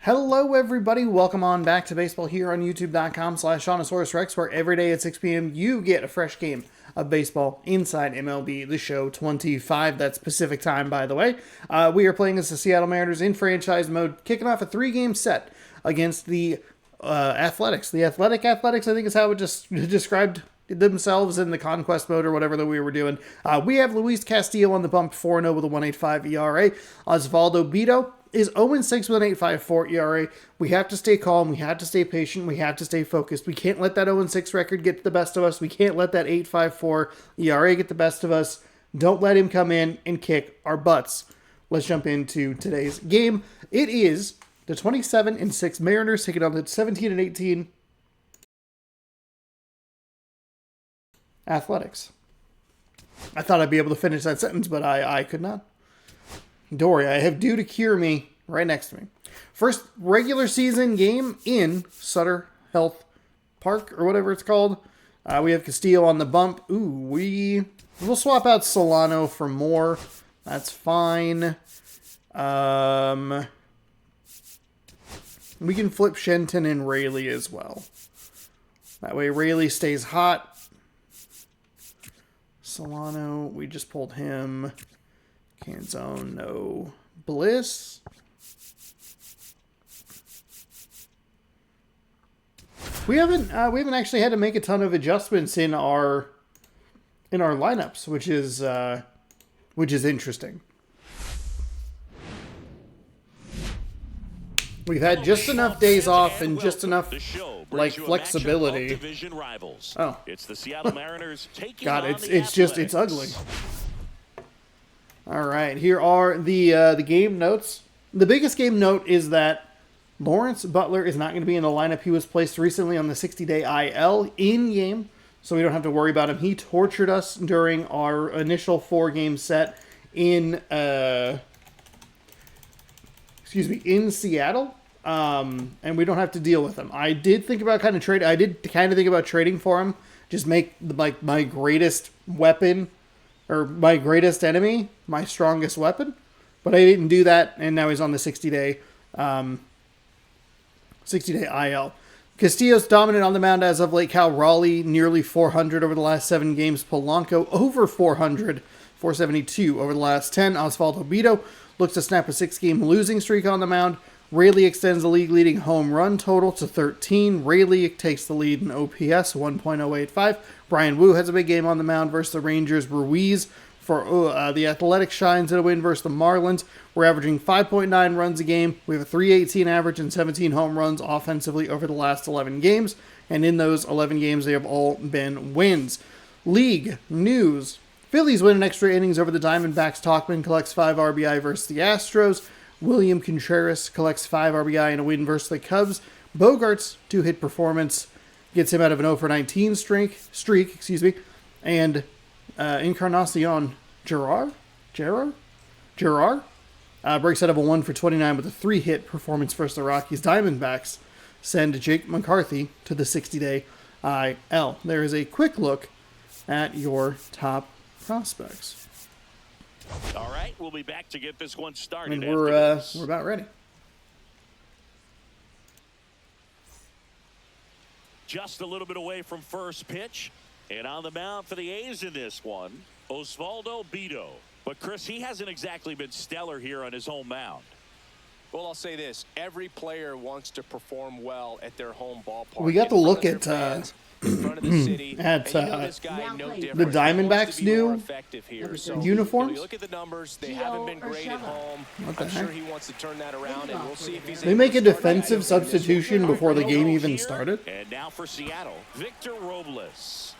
Hello everybody, welcome on back to baseball here on youtube.com/ShaunosaurusRex, where every day at 6 p.m. you get a fresh game of baseball inside MLB The Show 25. That's Pacific time, by the way. We are playing as the Seattle Mariners in franchise mode, kicking off a 3-game set against the Athletics. The Athletics, I think is how it just described themselves in the conquest mode or whatever that we were doing. We have Luis Castillo on the bump, 4-0 with a 1.85 ERA. Osvaldo Bido is 0-6 with an 8.54 ERA. We have to stay calm. We have to stay patient. We have to stay focused. We can't let that 0-6 record get the best of us. We can't let that 8.54 ERA get the best of us. Don't let him come in and kick our butts. Let's jump into today's game. It is the 27-6 Mariners taking on the 17-18 Athletics. I thought I'd be able to finish that sentence, but I could not. Dory, I have due to cure me right next to me. First regular season game in Sutter Health Park, or whatever it's called. We have Castillo on the bump. Ooh, we'll swap out Solano for more. That's fine. We can flip Shenton and Rayleigh as well. That way Rayleigh stays hot. Solano, we just pulled him. Canzone, no. Bliss. We haven't actually had to make a ton of adjustments in our lineups, which is interesting. We've had just enough days off and just enough flexibility. Oh, it's the Seattle Mariners taking God, on it's ugly. All right, here are the game notes. The biggest game note is that Lawrence Butler is not going to be in the lineup. He was placed recently on the 60-day IL in game, so we don't have to worry about him. He tortured us during our initial 4-game set in Seattle, and we don't have to deal with him. I did think about think about trading for him, just make my greatest weapon. Or my greatest enemy, my strongest weapon. But I didn't do that, and now he's on the 60-day IL. Castillo's dominant on the mound as of late. Cal Raleigh, nearly 400 over the last 7 games. Polanco, over 400, 472 over the last 10. Osvaldo Bido looks to snap a 6-game losing streak on the mound. Rayleigh extends the league-leading home run total to 13. Rayleigh takes the lead in OPS, 1.085. Brian Wu has a big game on the mound versus the Rangers. Ruiz for the Athletics shines in a win versus the Marlins. We're averaging 5.9 runs a game. We have a 3.18 average and 17 home runs offensively over the last 11 games. And in those 11 games, they have all been wins. League news. Phillies win in extra innings over the Diamondbacks. Tauchman collects 5 RBI versus the Astros. William Contreras collects 5 RBI in a win versus the Cubs. Bogart's 2-hit performance gets him out of an 0-for-19 streak. And Encarnacion Gerard breaks out of a 1-for-29 with a 3-hit performance versus the Rockies. Diamondbacks send Jake McCarthy to the 60-day IL. There is a quick look at your top prospects. All right, we'll be back to get this one started. We're about ready. Just a little bit away from first pitch. And on the mound for the A's in this one, Osvaldo Bido. But, Chris, he hasn't exactly been stellar here on his home mound. Well, I'll say this. Every player wants to perform well at their home ballpark. We got to look at the Diamondbacks' new uniforms. Look at the numbers. They haven't been great at home. What the heck? Sure he wants to turn that around, and we'll see if he's They make a defensive substitution before the game even started. And now for Seattle, Victor Robles.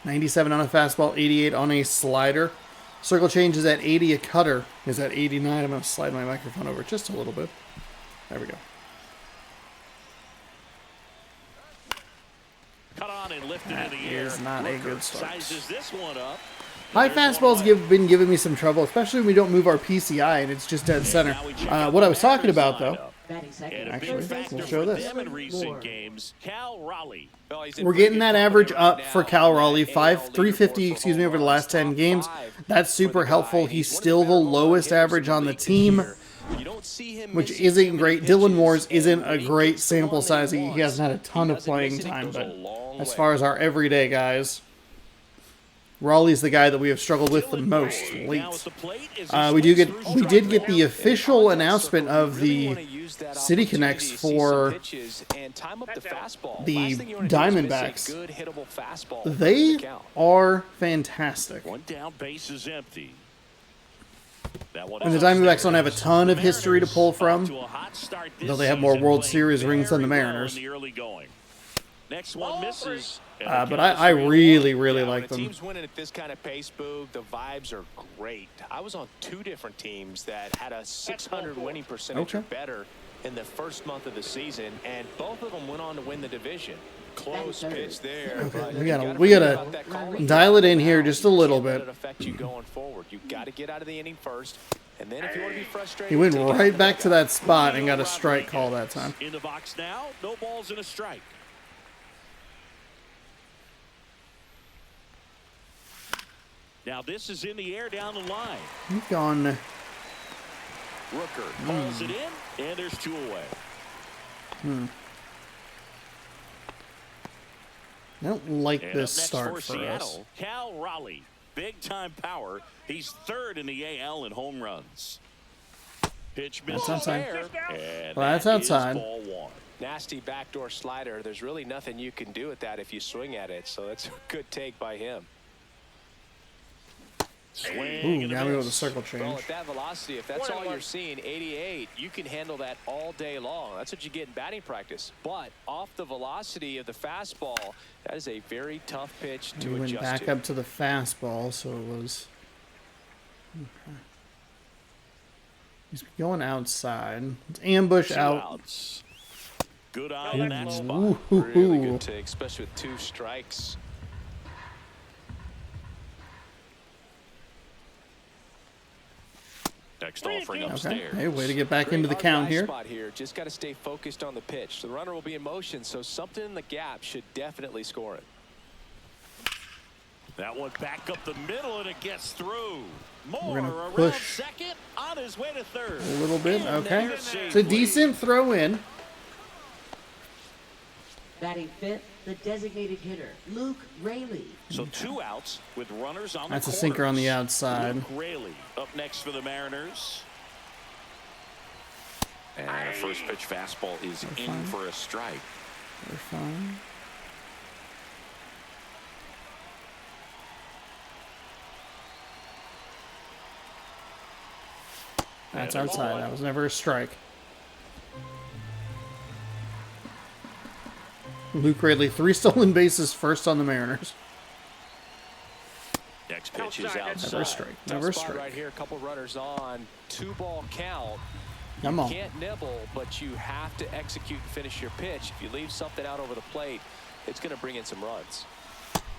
97 on a fastball, 88 on a slider. Circle change is at 80. A cutter is at 89. I'm going to slide my microphone over just a little bit. There we go. Cut on and lifted That in the air. is not a good start. Sizes this one up. High fastballs been giving me some trouble, especially when we don't move our PCI and it's just dead center. What I was talking about, though, actually, we'll show this. We're getting that average up for Cal Raleigh, 350, over the last 10 games. That's super helpful. He's still the lowest average on the team. You don't see him which missing isn't too many great. pitches, Dylan Moore's and isn't when a he great gets the sample one that size. He wants, hasn't had a ton of doesn't playing miss it. He time, goes but a long as way. far as our everyday guys, Raleigh's the guy that we have struggled with the most late. We did get the official announcement of the City Connects for the Diamondbacks. They are fantastic. One down, base is empty. And the Diamondbacks don't have a ton of history to pull from, though they have more World Series rings than the Mariners. Next one misses. But I really, really like them. Teams winning at this kind of pace, Boog, the vibes are great. I was on 2 different teams that had a 600 winning percentage or better in the first month of the season, and both of them went on to win the division. Close pitch there. Okay, we gotta dial it in here just a little bit. Affect you going forward. You got to get out of the inning first, and then if you want to be frustrated, He went right back to that spot and got a strike call that time. In the box now, no balls and a strike. Now this is in the air down the line. He's gone. Rooker calls it in, and there's 2 away. I don't like And this up next start for for Seattle, us. Cal Raleigh, big time power. He's 3rd in the AL in home runs. Pitch misses outside. there, and Well, that's that is outside. ball 1. nasty backdoor slider. There's really nothing you can do with that if you swing at it. So that's a good take by him. Swing Ooh, and a got me with a miss. circle Well, change. at that velocity, if that's all you're seeing, 88, you can handle that all day long. That's what you get in batting practice. But off the velocity of the fastball, that is a very tough pitch to He went adjust back to. up to the fastball, so it was. Okay. He's going outside. It's ambush 2 out. outs. Good eye in that spot. Ooh, Really good take, especially with 2 strikes. Next offering Okay. upstairs. Hey, way to get back Great into the hard count guy here. spot here. Just got to stay focused on the pitch. The runner will be in motion, so something in the gap should definitely score it. That one back up the middle, and it gets through. We're Moore gonna around push second, on his way to 3rd. A little bit, And okay. there's It's a decent throw in. Batting 5th, the designated hitter, Luke Raley. So 2 outs with runners on That's the a sinker on the corners. outside. Luke Raley up next for the Mariners. And the first pitch fastball is in for a strike. We're fine. That's outside. That was never a strike. Luke Raley, 3 stolen bases, first on the Mariners. Next pitch is outside. Never a strike. Tough Never a spot strike. right here. A couple runners on. 2-ball count. Come on. Can't nibble, but you have to execute and finish your pitch. If you leave something out over the plate, it's going to bring in some runs.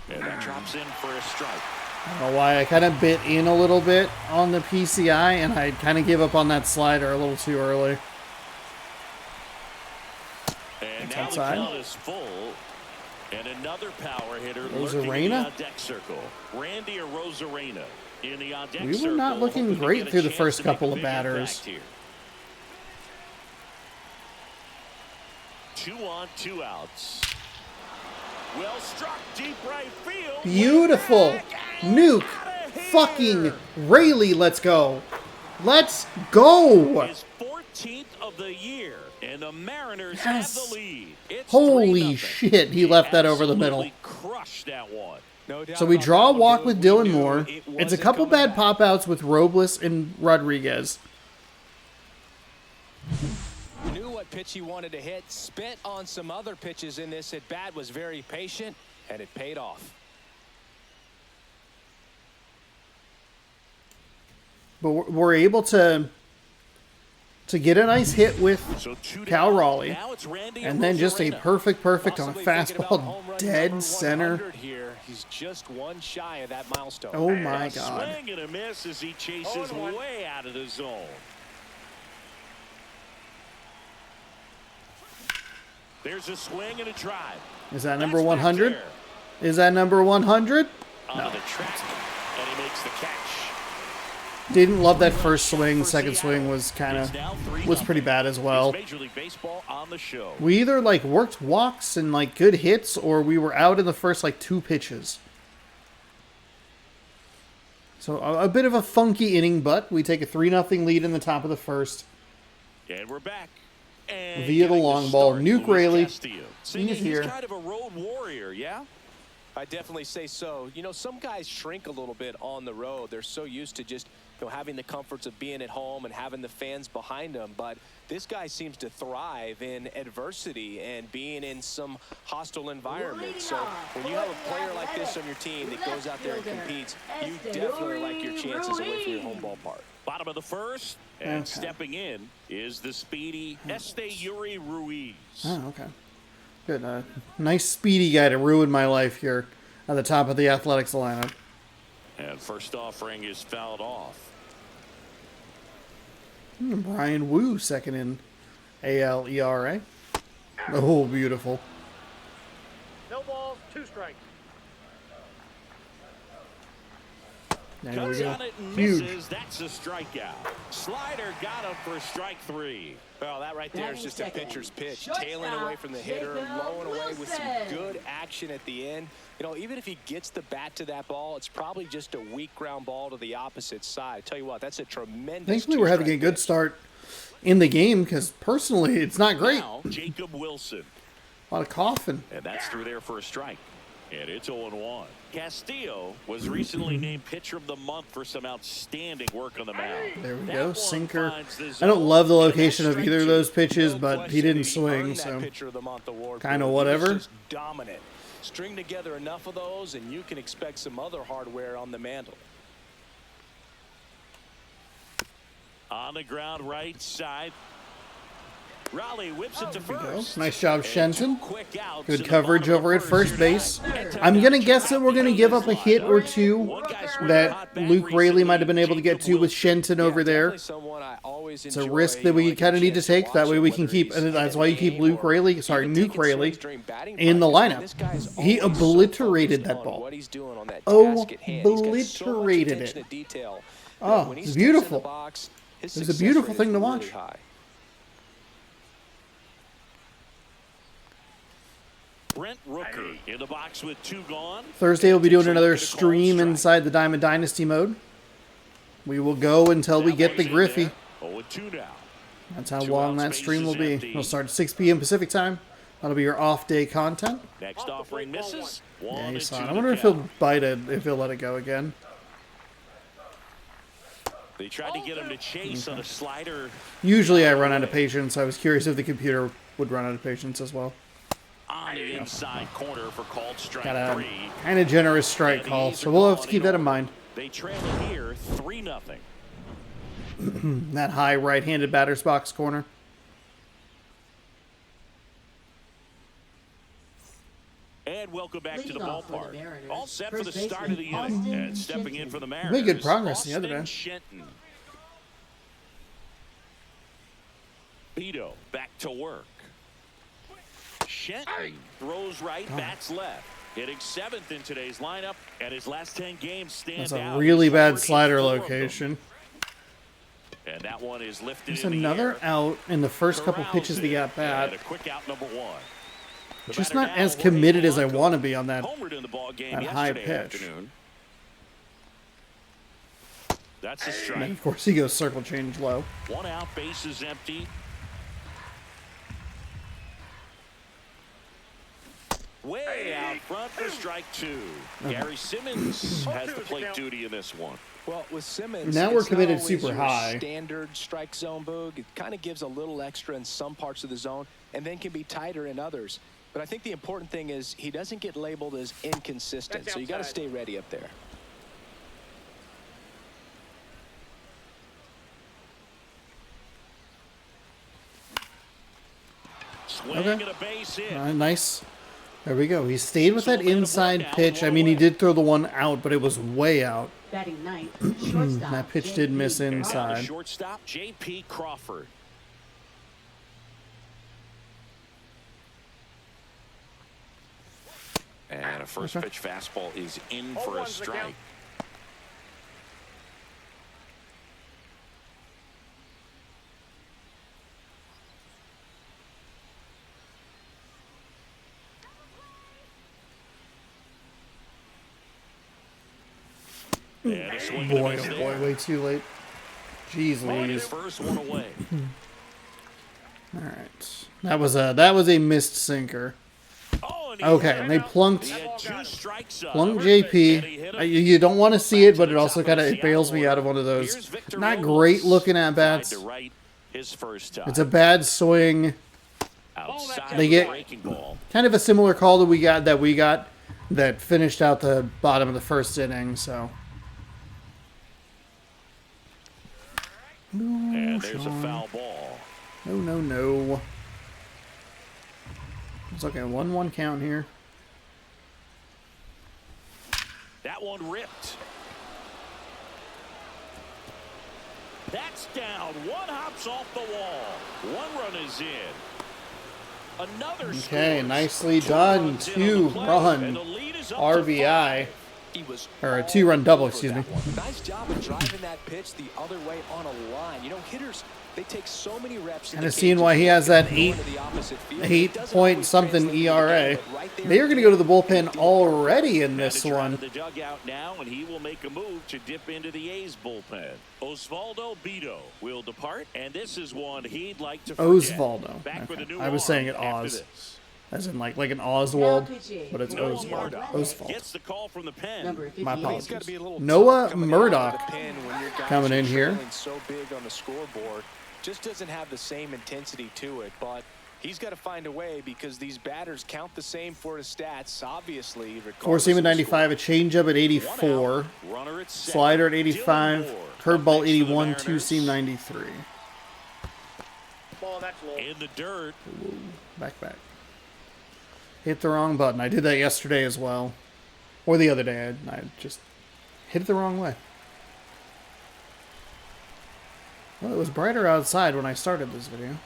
And that drops in for a strike. I don't know why I kind of bit in a little bit on the PCI, and I kind of gave up on that slider a little too early. And It's now outside. the count is full. And another power hitter Rosarena? lurking in the on-deck circle. Randy or Rosarena in the on-deck We were circle. not looking hoping to great get a through the chance first to make couple a of big batters. impact here. 2 on, 2 outs. Well struck, deep right field. Beautiful. Back Nuke. outta here. Fucking Raley, let's go. Let's go. His 14th of the year, and the Mariners Yes. have the lead. It's Holy 3-0. shit, he left that over the middle. Absolutely crushed that one. No doubt So we about draw a that walk one, with Boog. We Dylan knew Moore. it It's a wasn't couple coming bad back. pop-outs with Robles and Rodriguez. Knew what pitch he wanted to hit. Spent on some other pitches in this at bat. Was very patient, and it paid off. But we're able to get a nice hit with So 2 Cal down. Raleigh, Now it's Randy and then just a Rosarena. perfect on a Possibly thinking about home fastball run dead number center. 100 here. He's just 1 shy of that milestone. Oh my God. Swing and a miss as he chases way out of the zone. There's a swing and a drive. Is that number That's back 100? there. Is that number 100? Onto the track, and he makes the catch. Didn't love that first swing. Second swing was pretty bad as well. Major League Baseball on the show. We either like worked walks and like good hits, or we were out in the first like 2 pitches. So a bit of a funky inning, but we take a 3-0 lead in the top of the first. And we're back. And via the long ball. Nuke Rayleigh. He's here. kind of a road warrior, yeah? I definitely say so. You know, some guys shrink a little bit on the road. They're so used to just, you know, having the comforts of being at home and having the fans behind them. But this guy seems to thrive in adversity and being in some hostile environment. So when you have a player like this on your team that goes out there and competes, you definitely like your chances away from your home ballpark. Bottom of the first, and stepping in is the speedy Yuri Ruiz. Oh, okay. Good. Nice speedy guy to ruin my life here at the top of the Athletics lineup. And first offering is fouled off. Brian Wu second in AL ERA. Oh, beautiful. No balls, 2 strikes. There we Cuts go. on it and Huge. misses. That's a strikeout. Slider got him for strike 3. Well, that right there is just a pitcher's pitch. Tailing away from the hitter, blowing away with some good action at the end. You know, even if he gets the bat to that ball, it's probably just a weak ground ball to the opposite side. I tell you what, that's a tremendous. Thankfully, we're having a good start in the game because personally, it's not great. Now, Jacob Wilson. A lot of coughing. And that's through there for a strike. And it's 0-1. Castillo was recently named Pitcher of the Month for some outstanding work on the mound. There we go. Sinker. I don't love the location of either of those pitches, but he didn't swing, so kind of whatever. Dominant. String together enough of those, and you can expect some other hardware on the mantle. On the ground, right side. Raleigh whips it to first. Nice job, Shenton. Good coverage over at first base. I'm going to guess that we're going to give up a hit or two that Luke Rayleigh might have been able to get to with Shenton over there. It's a risk that we kind of need to take. That way we can keep, and that's why you keep Nuke Rayleigh in the lineup. He obliterated that ball. Obliterated it. Oh, it's beautiful. It was a beautiful thing to watch. Brent Rooker in the box with 2 gone. Thursday we'll be doing another stream inside the Diamond Dynasty mode. We will go until we get the Griffey. 0-2 now. That's how long that stream will be. It'll start at 6 p.m. Pacific time. That'll be your off-day content. Next offering misses. Yeah, you saw it. I wonder if he'll bite it, if he'll let it go again. They tried to get him to chase on a slider. Usually I run out of patience. I was curious if the computer would run out of patience as well. On the inside corner for called strike Got a 3. kind of generous strike call, so we'll have to keep that in mind. They trail it here 3-0. That high right-handed batter's box corner. And welcome back to the ballpark. All set for the start of the inning. And stepping in for the Mariners. Made good progress the other day. Shenton. Beto back to work. Shenton throws right, bats left. Hitting 7th in today's lineup, and his last 10 games stand out. That's a really bad slider location. And that one is lifted. There's another out in the first couple pitches of the at-bat. A quick out number 1. Just not as committed as I want to be on that high pitch. Afternoon. That's a strike. And of course, he goes circle change low. 1 out, base is empty. Way out front for strike 2. Gary Simmons has the plate duty in this one. Well, with Simmons, now we're committed it's not super always your high. Standard strike zone, Boog. It kind of gives a little extra in some parts of the zone, and then can be tighter in others. But I think the important thing is he doesn't get labeled as inconsistent, so you got to stay ready up there. Swing Okay. and a base hit. Nice. There we go. He stayed with that inside pitch. I mean, he did throw the one out, but it was way out. Batting ninth, shortstop. That pitch did miss And now the inside. shortstop, J.P. Crawford. And a first pitch fastball is in for a strike. And a swing and a Boy, miss oh there. boy, way too late. Jeez And his Louise. first one away. All right, that was a missed sinker. Oh, and he Okay, hit and it. they plunked He had 2 strikes on Plunk him. And he JP. hit him. You don't want to see it, but To it the also top of kind the of bails me Seattle out of one of order. those Here's Victor not Robles. great looking at Tried bats. to right his first time. It's a bad swing. Outside They the get- breaking ball. Kind of a similar call that we got that finished out the bottom of the first inning. So. And there's a foul ball. No. It's okay. 1-1 count here. That one ripped. That's down. One hops off the wall. One run is in. Another Okay, scores. nicely 2 done. runs in on the play, 2-run and the lead is up to RBI. 5. He was Or a all 2-run double, over excuse that me. one. Nice job of driving that pitch the other way on a line. You know, hitters, they take so many reps. Kinda seeing why he has that 8-point-something ERA. They are going to go to the bullpen already in this Manager out one. of the dugout now, and he will make a move to dip into the A's bullpen. Osvaldo Bido will depart, and this is one he'd like to forget. Osvaldo. Back with a Okay. new I was saying it arm after Oz. this. As in like an Oswald, Now pitching. but it's Noah Oswald. Murdoch Oswald. gets the call from the pen. Number 58. My It's apologies. got to be a little Noah tough coming out of Murdoch the pen when your guys coming are in here. trailing so big on the scoreboard. Just doesn't have the same intensity to it, but he's got to find a way because these batters count the same for his stats, obviously. Four seam at 95, a changeup at 84, Runner at second. slider at Dylan 85, Moore curveball up next for the 81, Mariners. two seam 93. Ball, that's low. In the dirt. Back. Hit the wrong button. I did that yesterday as well. Or the other day. I just hit it the wrong way. Well, it was brighter outside when I started this video.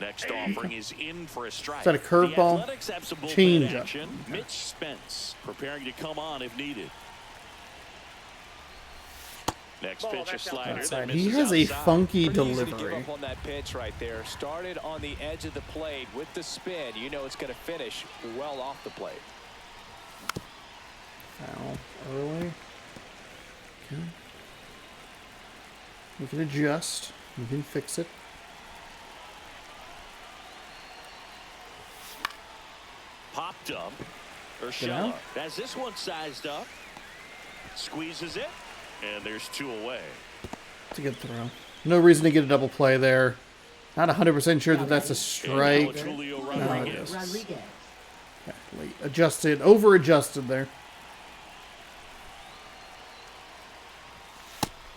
Next offering is in for a strike. Is that a curveball? The Athletics have some bullpen Changeup. action. Mitch Spence preparing to come on if needed. Next Ball, pitch a that's slider. that Outside. He misses has a outside. funky Pretty easy to delivery. give up on that pitch right there. Started on the edge of the plate with the spin. You know it's going to finish well off the plate. Foul early. Okay. We can adjust. We can fix it. Popped up. Get Urshela out. has this one sized up. Squeezes it. And there's 2 away. It's a good throw. No reason to get a double play there. Not 100% sure that that's a And strike. now it's Julio No, it Rodriguez. is. Rodriguez. Okay, late. Adjusted. Over-adjusted there.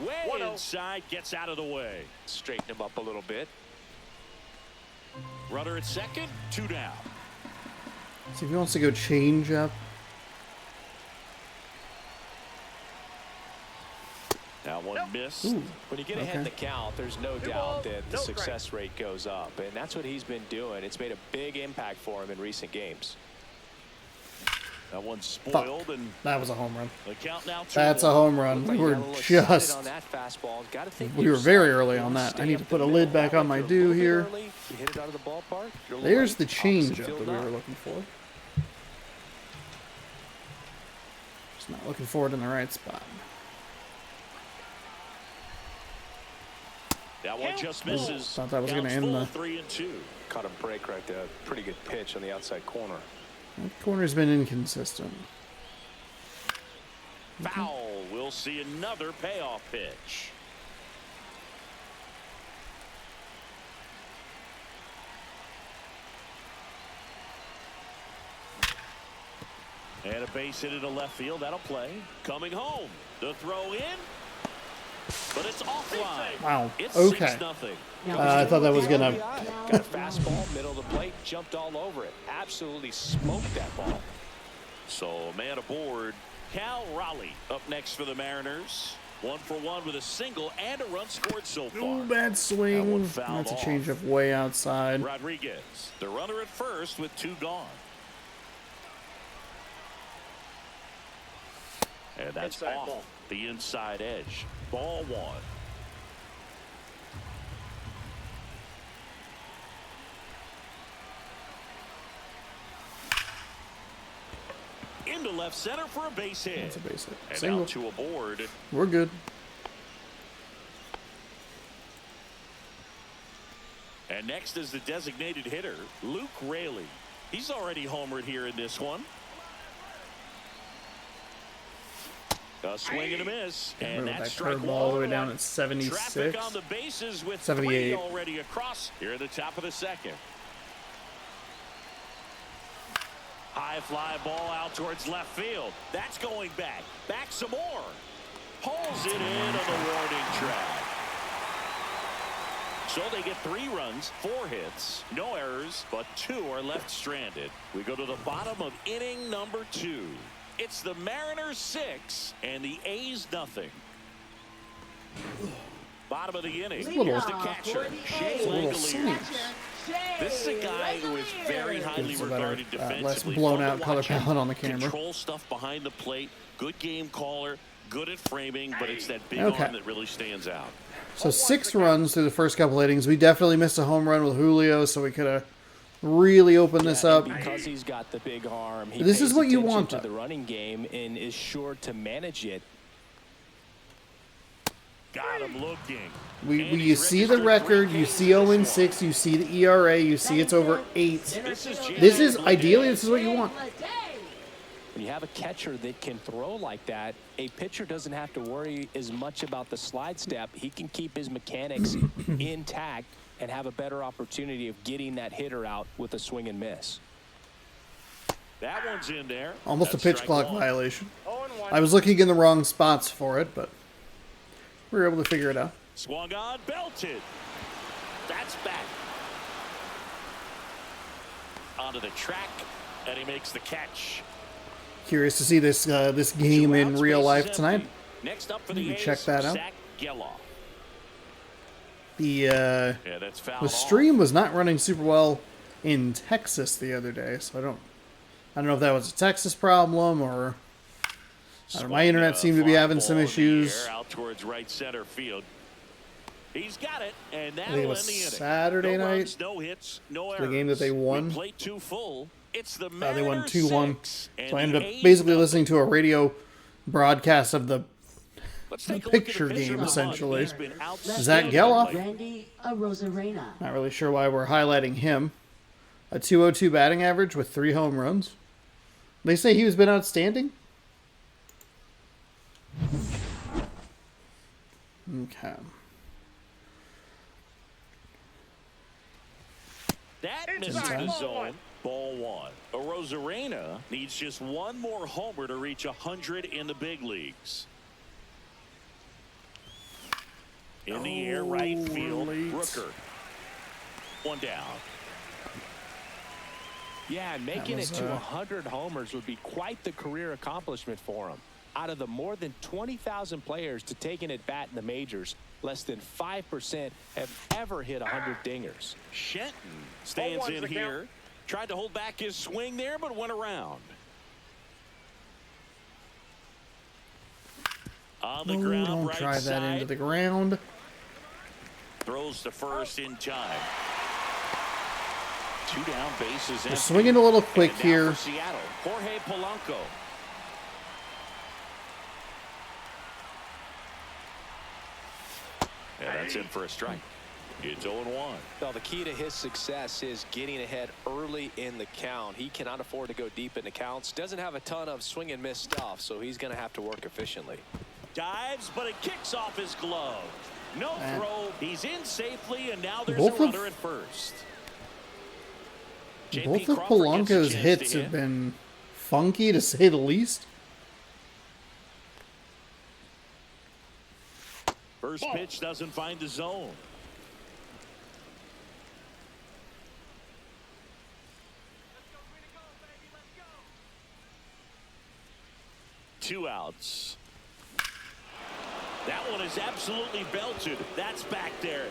Way 1-0. inside, gets out of the way. Straighten him up a little bit. Runner at second, 2 down. See if he wants to go change up. Now one missed. Ooh. When you get ahead in Okay. the count, there's no Two doubt balls, that the no success rate goes up, and that's what he's been doing. It's made a big impact for him in recent games. That one's spoiled, and That was a home run. the count now 2-1. That's a home run. Looked We like he were got a little excited just... on that fastball. Gotta think We to were very yourself, early you on wanna that. I stay need up to the put a middle lid back that on way my for a do little bit here. early. You hit it out of the ballpark, you're a little There's the opposite change up field that we knock. were looking for. Just not looking for it in the right spot. That one just misses. Thought that was gonna Counts end full, the- 3-2. Caught a break right there. Pretty good pitch on the outside corner. That corner's been inconsistent. Foul. We'll see another payoff pitch. And a base hit into left field. That'll play. Coming home. The throw in. But it's offline. Wow. It's Okay. 6-0. I thought that was gonna... Got a fastball, middle of the plate, jumped all over it. Absolutely smoked that ball. So man aboard. Cal Raleigh up next for the Mariners. 1 for 1 with a single and a run scored so far. Ooh, bad That swing. one fouled That's a off. change up way outside. Rodriguez, the runner at first with 2 gone. And that's Inside off ball. the inside edge. Ball 1. to left center for a base hit. That's a base hit. And Single. out to a board. We're good. And next is the designated hitter, Luke Raley. He's already homered here in this one. A swing and a miss, and That that's strike curveball all the way one. down at 76. Traffic on the bases with 78. 3 already across here at the top of the second. High fly ball out towards left field. That's going back. Back some more. Pulls it in on the warning track. So they get 3 runs, 4 hits, no errors, but 2 are left stranded. We go to the bottom of inning number 2. It's the Mariners 6 and the A's nothing. Bottom of the inning. Here's the catcher, Shea Langoliers. This is a guy who is very highly regarded defensively. Less blown out color palette on the camera. Control stuff behind the plate. Good game caller. Good at framing, but it's that big arm that really stands out. So 6 runs through the first couple innings. We definitely missed a home run with Julio, so we could have really opened this up. Because he's got the big arm, he This is pays what you attention want, to though. the running game and is sure to manage it. Got him looking. You see the record, you see 0-6, you see the ERA, you see it's over 8. This is ideally, this is what you want. When you have a catcher that can throw like that, a pitcher doesn't have to worry as much about the slide step. He can keep his mechanics intact and have a better opportunity of getting that hitter out with a swing and miss. That one's in there. Almost That's a pitch strike clock one. violation. 0-1. I was looking in the wrong spots for it, but we were able to figure it out. Swung on, belted. That's back. Onto the track, and he makes the catch. Curious to see this this game 2 in outs, real bases life empty. tonight. Next up for the Maybe A's, check that out. Zach Geloff. The Yeah, that's fouled the off. stream was not running super well in Texas the other day, so I don't know if that was a Texas problem or I don't know, my internet seemed to be having some issues. Out towards right center field. He's got it, and I that'll think it end was the inning. Saturday No night. runs, no hits, no errors. The game that they won. We played 2 full. It's the They won Mariners 2-1. 6, So I ended and up the basically A's listening to a radio broadcast of the Let's a take a look at picture the pitcher game, of the month. essentially. He's been Zach Geloff. Randy Arozarena. Not really sure why we're highlighting him. A 202 batting average with 3 home runs. They say he's been outstanding. Okay. That misses Inside. the Ball zone. one. Ball 1. Arozarena needs just 1 more homer to reach 100 in the big leagues. In the air, right field. late. Rooker. 1 down. Yeah, and making was, it to 100 homers would be quite the career accomplishment for him. Out of the more than 20,000 players to take an at-bat in the majors, less than 5% have ever hit 100 dingers. Shenton stands 0-1's in the here. count. Tried to hold back his swing there, but went around. On the ground, Don't right drive that side. into the ground. Throws to first in time. 2 down, bases empty. We're swinging a little quick And now here. for Seattle, Jorge Polanco. Yeah, that's in for a strike. It's 0-1. Well, the key to his success is getting ahead early in the count. He cannot afford to go deep in the counts. Doesn't have a ton of swing and miss stuff, so he's going to have to work efficiently. Dives, but it kicks off his glove. No throw. He's in safely, and now there's Both a of- runner at first. Both JP of Crawford gets a Polanco's chance hits to have hit. been funky, to say the least. First pitch doesn't find the zone. Two outs. That one is absolutely belted. That's back there.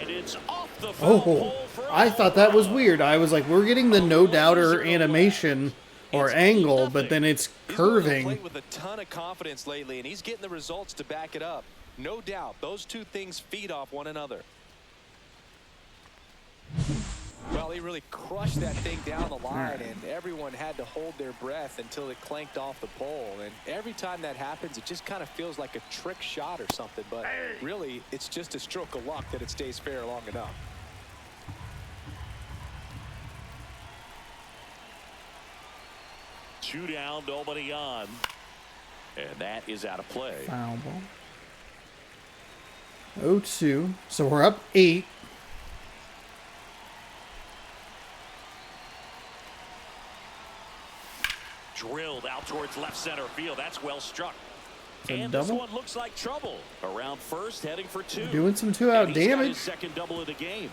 And it's off the foul pole for a I home thought that was run. weird. I was like, we're getting the no doubter animation or It's angle, 8-0. but then it's He's going to play curving. with a ton of confidence lately, and he's getting the results to back it up. No doubt, those two things feed off one another. Well, he he really crushed that thing down the line, and everyone had to hold their breath until it clanked off the pole. And every time that happens, it just kind of feels like a trick shot or something. But really, it's just a stroke of luck that it stays fair long enough. Two down, nobody on. And that is out of play. Foul ball. 0-2. So we're up 8. Drilled out towards left center field. That's well struck. And double? this one looks like trouble. Around first, heading for 2. Doing some 2-out damage. His second double of the game.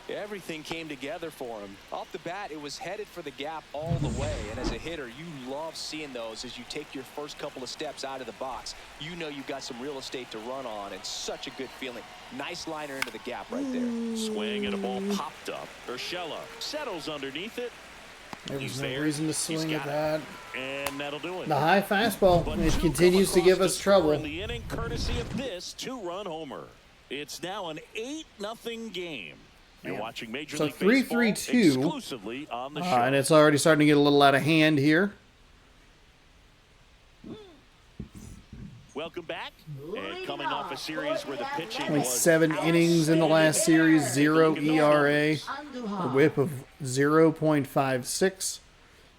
Everything came together for him. Off the bat, it was headed for the gap all the way. And as a hitter, you love seeing those as you take your first couple of steps out of the box. You know you've got some real estate to run on, and such a good feeling. Nice liner into the gap right there. Swing and a ball popped up. Urshela settles underneath it. There was no reason to swing at that. And that'll do it. The high fastball. It continues to give us trouble. In the inning, courtesy of this 2-run homer. It's now an 8-0 game. You're watching Major League Baseball 3-3-2 exclusively on the show. And it's already starting to get a little out of hand here. Welcome back. And coming off a series where the pitching Only was 7 innings in the last series, 0 ERA, a whip of 0.56,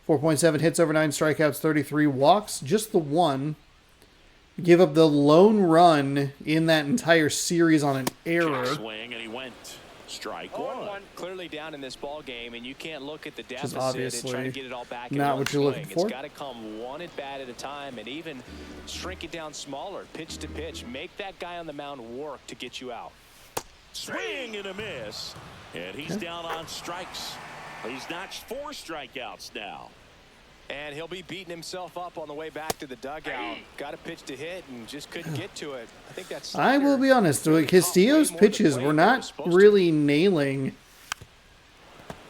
4.7 hits over 9 strikeouts, 33 walks, just the one. Give up the lone run in that entire series on an error. Swing, and he went strike one. Clearly down in this ball game, and you can't look at the Which is deficit and obviously try to get it all back. not in what you're one looking swing. for. It's got to come one at bat at a time, and even shrink it down smaller, pitch to pitch. Make that guy on the mound work to get you out. Swing and a miss, and he's down on strikes. He's notched 4 strikeouts now. And he'll be beating himself up on the way back to the dugout. Got a pitch to hit and just couldn't get to it. I think that's. I will be honest, Castillo's pitches were not really nailing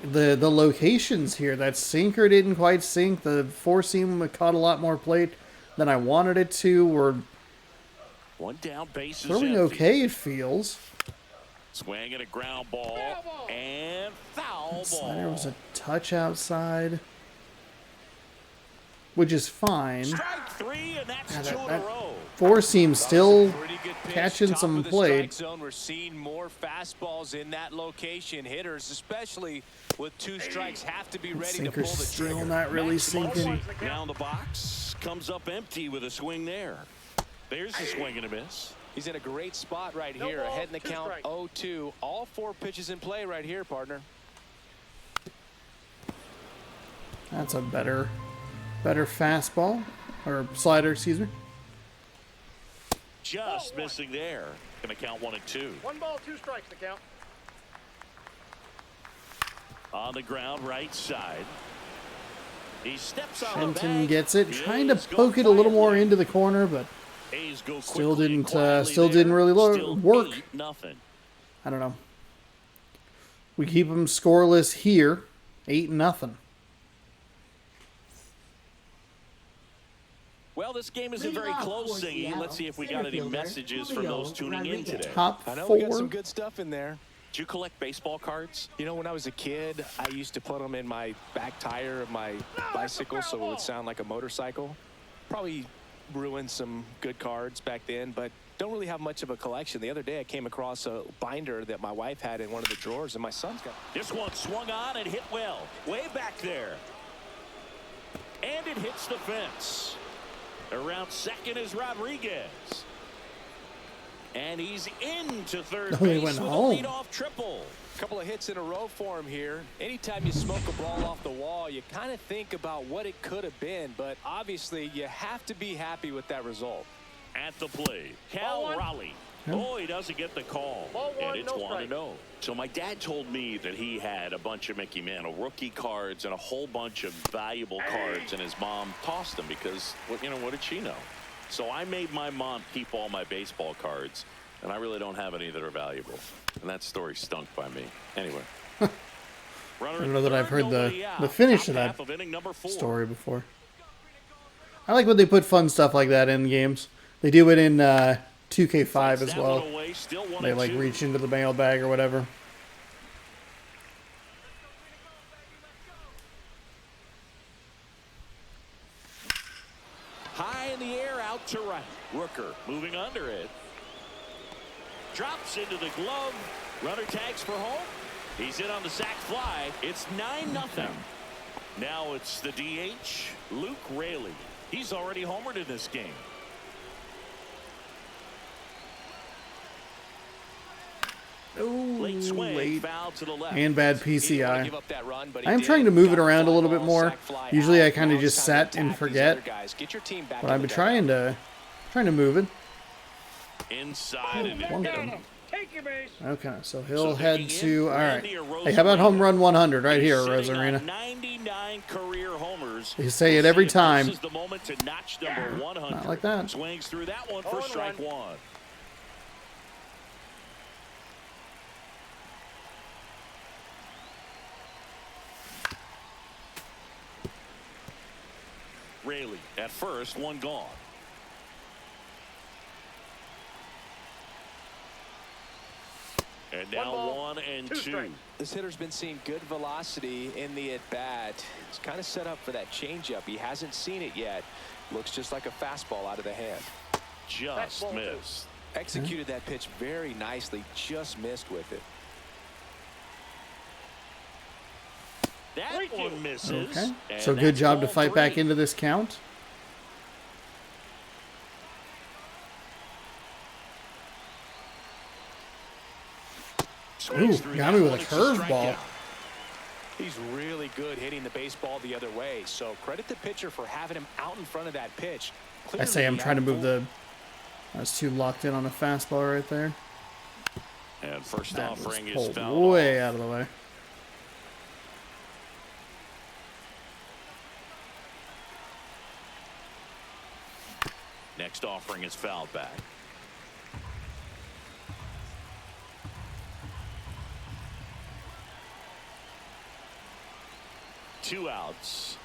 the locations here. That sinker didn't quite sink. The 4-seam caught a lot more plate than I wanted it to. We're One down, base is throwing empty. okay, it feels. Swing and a ground ball and foul Slider ball. was a touch outside, which is fine. Strike 3, and that's 2 in a that row. 4-seam still Pretty good pitch. catching Top some of the plate. strike zone. We're seeing more fastballs in that location. Hitters, especially with 2 strikes, have to be ready to pull Sinker's the still trigger. not really sinking. Down the box, comes up empty with a swing there. There's a swing and a miss. He's in a great spot right No here. ball, Ahead in the 2 count, strikes. 0-2. All 4 pitches in play right here, partner. That's a better fastball, or slider, excuse me. Just missing there. Gonna count 1 and 2. 1 ball, 2 strikes to count. On the ground, right side. He steps on the Fenton bag. gets it, The trying to A's go poke it a little more quietly. into the corner, but A's go still quickly didn't, and quietly still there. didn't really Still work. 8-0. I don't know. We keep them scoreless here, 8-0. Well, this game isn't very close, Singy. Let's see if we got any messages from those tuning in today. Top I know we got 4. some good stuff in there. Did you collect baseball cards? You know, when I was a kid, I used to put them in my back tire of my bicycle so it would sound like a motorcycle. Probably ruined some good cards back then, but don't really have much of a collection. The other day I came across a binder that my wife had in one of the drawers, and my son's got. This one swung on and hit well. Way back there. And it hits the fence. Around second is Rodriguez. And he's into third Oh, he base went with home. a leadoff triple. Couple of hits in a row for him here. Anytime you smoke a ball off the wall, you kind of think about what it could have been, but obviously you have to be happy with that result. At the plate, Cal Ball 1. Raleigh. Oh, he doesn't get the call. Ball 1, and it's no 1-0. So my dad told me that he had a bunch of Mickey Mantle rookie cards and a whole bunch of valuable cards, and his mom tossed them because, what did she know? So I made my mom keep all my baseball cards, and I really don't have any that are valuable. And that story stunk by me. Anyway. I don't know that I've heard the finish of that story before. I like when they put fun stuff like that in games. They do it in 2K5 as well. They like reach into the mailbag or whatever. Rooker moving under it. Drops into the glove. Runner tags for home. He's in on the sac fly. It's 9-0. Now it's the DH, Luke Raley. He's already homered in this game. Ooh, Late swing, late. foul to the left. And bad PCI. Give up that run, but he I'm did. trying to move it Got around a fly little bit ball, more. sac fly Usually out. I kind Now of it's just time to set and attack these forget. other guys. Get your team back But in I've the been dugout. trying to move it. Inside and One in. down. Take your base. Okay, so he'll So head digging to, in, all right. Randy Arozarena. Hey, how about home run 100 right here, He's sitting on Arozarena? 99 career homers. You say it We'll every see if time. This is the moment to notch number 100. Not like that. Swings through that one for strike one. Raley at first, one gone. And now 1-2. This hitter's been seeing good velocity in the at-bat. He's kind of set up for that changeup. He hasn't seen it yet. Looks just like a fastball out of the hand. Just missed. Executed that pitch very nicely. Just missed with it. That one misses. Okay, And so good that's job to ball fight back 3. into this count. Ooh, got me with a curveball. He's really good hitting the baseball the other way. So credit the pitcher for having him out in front of that pitch. I say I'm Clearly trying to move had the... I was too locked in on a fastball right there. And first That was offering is pulled fouled way off. out of the way. Next offering is fouled back. Two outs.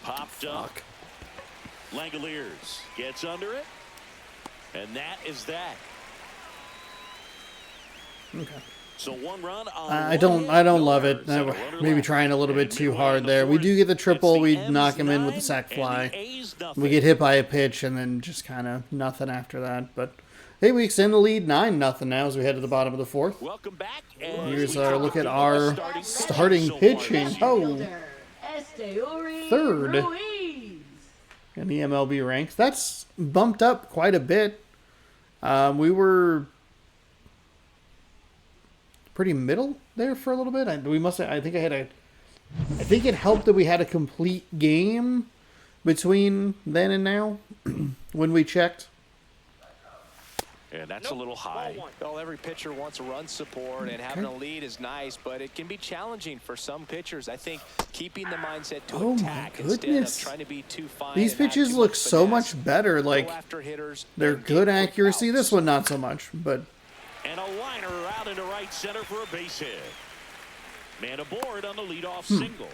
Popped up. Langoliers gets under it. And that is that. Okay. So one run on I don't love it. no errors, and a runner Maybe left. trying a little bit And too meanwhile, in hard the there. We fourth, do get the it's triple. the We M's knock him in with the 9 sac and fly. the A's We nothing. get hit by a pitch and then just kind of nothing after that. But hey, we extend the lead 9-0 now as we head to the bottom of the fourth. Welcome back. And Here's we our take look a at look our the starting so pitching. far. Oh, Esteuri Third. Ruiz. in the MLB ranks. That's bumped up quite a bit. We were pretty middle there for a little bit. I think it helped that we had a complete game between then and now when we checked. And that's a little high. Well, every pitcher wants a run support, and having a lead is nice, but it can be challenging for some pitchers. I think keeping the mindset to Oh my attack instead of goodness. trying to be too fine. These and have pitches too look much so finesse. much better. Like, Go after hitters. they're and good get quick accuracy. outs. This one, not so much. But And a liner out into right center for a base hit. Man aboard on the leadoff Hmm. single.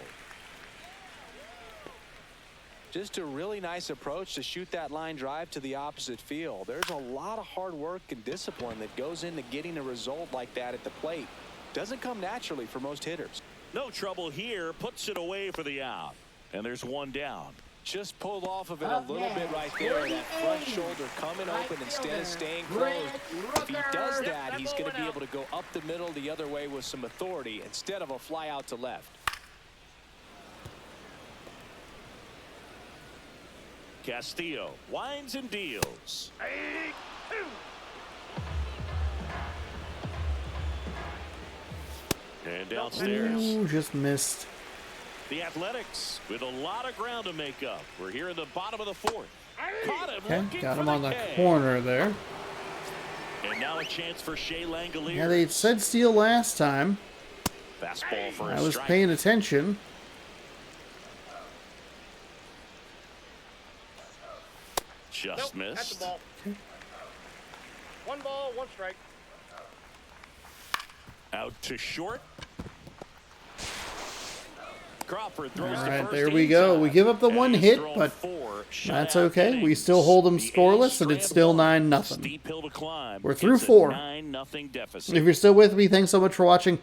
Just a really nice approach to shoot that line drive to the opposite field. There's a lot of hard work and discipline that goes into getting a result like that at the plate. Doesn't come naturally for most hitters. No trouble here. Puts it away for the out. And there's one down. Just pulled off of it a little bit right there. That front shoulder coming open instead of staying closed. If he does that, he's going to be able to go up the middle the other way with some authority instead of a fly out to left. Castillo winds and deals. 82. And downstairs. ooh, just missed. The Athletics with a lot of ground to make up. We're here in the bottom of the fourth. Caught him Okay, looking got for him on the K. corner there. And now a chance for Shea Langoliers. Yeah, they said steal last time. Fastball for a I was strike. paying attention. Just Nope, that's missed. the ball. One ball, one strike. Out to short. Crawford throws All to right, first there we go. inside. We give up the And one he's hit, thrown but 4 that's shutout okay. We innings. still hold them The A's scoreless, and it's still strand 9-0. Steep hill to climb. We're through It's a 4. 9-0 deficit. If you're still with me, thanks so much for watching.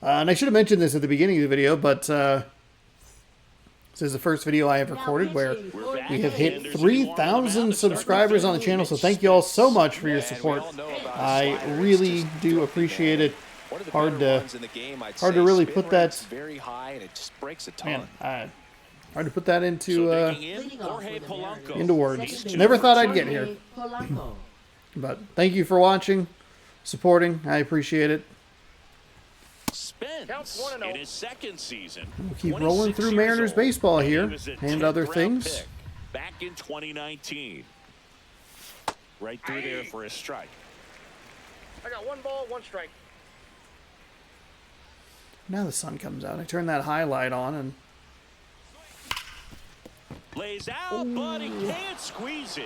And I should have mentioned this at the beginning of the video, but This is the first video I have recorded where We're back. we have hit Anders, anyone on the mound 3,000 to start the subscribers on the fifth. channel, so thank you all so much for your And we support. all know about I sliders. really Just do dirty appreciate ball. it. One of the Hard better to- ones in the game, I'd hard to say. really Spin put that- rate's very high, and it just breaks a ton. Man, hard to put that into So digging in, Leading off Jorge for the Mariners. Polanco. into words. He's two Never for thought I'd two. get here. Polanco. But thank you for watching, supporting. I appreciate it. Spence Counts 1-0. in his second season. We'll keep rolling 26 through years Mariners old. baseball He here was a and other 10th round things. pick back in 2019. Right through there for a strike. I got 1 ball, 1 strike. Now the sun comes out. I turn that highlight on and Lays out, but he can't squeeze it.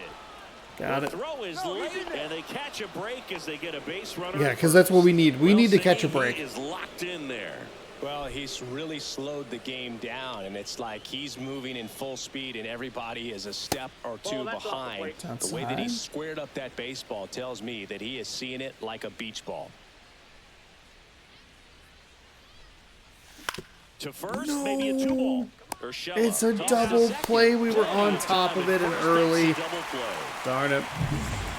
got The it. throw is late, and they catch a break as they get a base runner. Yeah, at because that's what we need. We Well, need to catch a saying break. He is locked in there. Well, he's really slowed the game down, and it's like he's moving in full speed, and everybody is a step or two Oh, that's off the behind. plate. The way that he Outside. squared up that baseball tells me that he is seeing it like a beach ball. To first, maybe a 2-ball. Urshela It's a tosses double second. play. We were Plenty on of top time of at it and first. early. That's a double play. Darn it.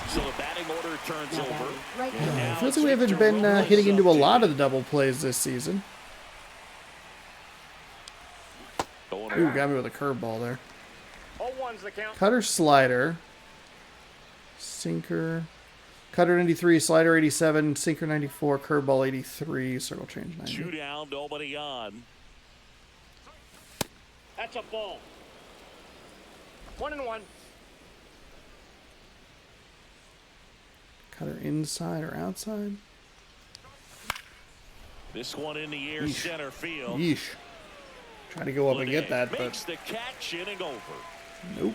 So the batting order turns Now over. batting right And field. now Feels it's like we haven't Victor been Robles hitting into a up to lot hit. of the double plays this season. Going Ooh, around. got me with a curveball there. All 1's the count. Cutter, slider, sinker, cutter 93, slider 87, sinker 94, curveball 83, circle change 90. 2 down, nobody on. That's a ball. 1-1. Cutter inside or outside? This one in the air, Yeesh. center field. Yeesh. Try to go up and get that, makes but the catch, inning over. nope.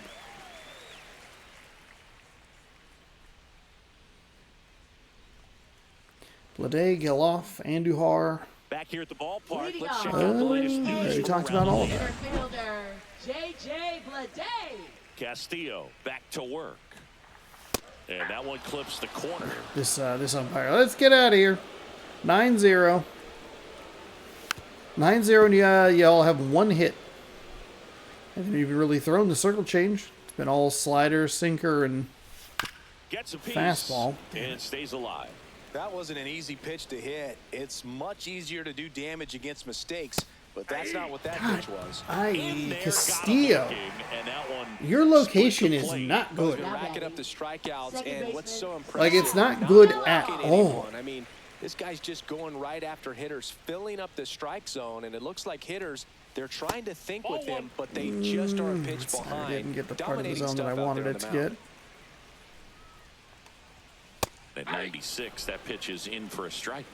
Blade, Geloff, Andujar. Back here at the ballpark, Leading let's check off. out the latest we news already from talked around about the all of league. that. Center fielder, J.J. Blade. Castillo back to work. And that one clips the corner. This umpire. Let's get out of here. 9-0. 9-0, and you all have one hit. Haven't even really thrown the circle change. It's been all slider, sinker, and Gets a piece. Fastball. And stays alive. That wasn't an easy pitch to hit. It's much easier to do damage against mistakes, but that's not what that pitch was. In there, got him Castillo. looking, and that one Your location split the is plate. not good. Been racking up the strikeouts, Second and what's so baseman. impressive? Like, it's not not good blocking at all. anyone. I mean, this guy's just going right after hitters, filling up the strike zone, and it looks like hitters, they're trying to think with him, but they just are a pitch I behind. didn't get the part of the Dominating zone that I stuff out wanted there it to on the get. mound. At 96, that pitch is in for a strike.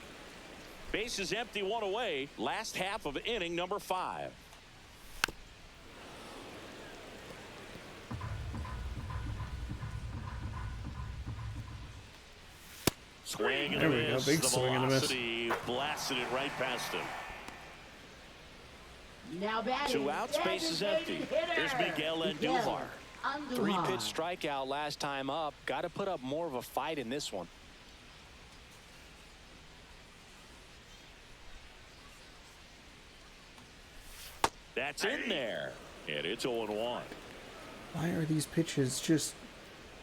Base is empty, 1 away. Last half of inning number 5. Swing and There a we go, miss. big The swing and a miss. velocity blasted it right past him. Now batting. 2 outs, base is empty. Designated Here's hitter, Miguel Miguel Andujar. Andujar. 3-pitch strikeout last time up. Got to put up more of a fight in this one. That's in there. And it's 0-1. Why are these pitches just...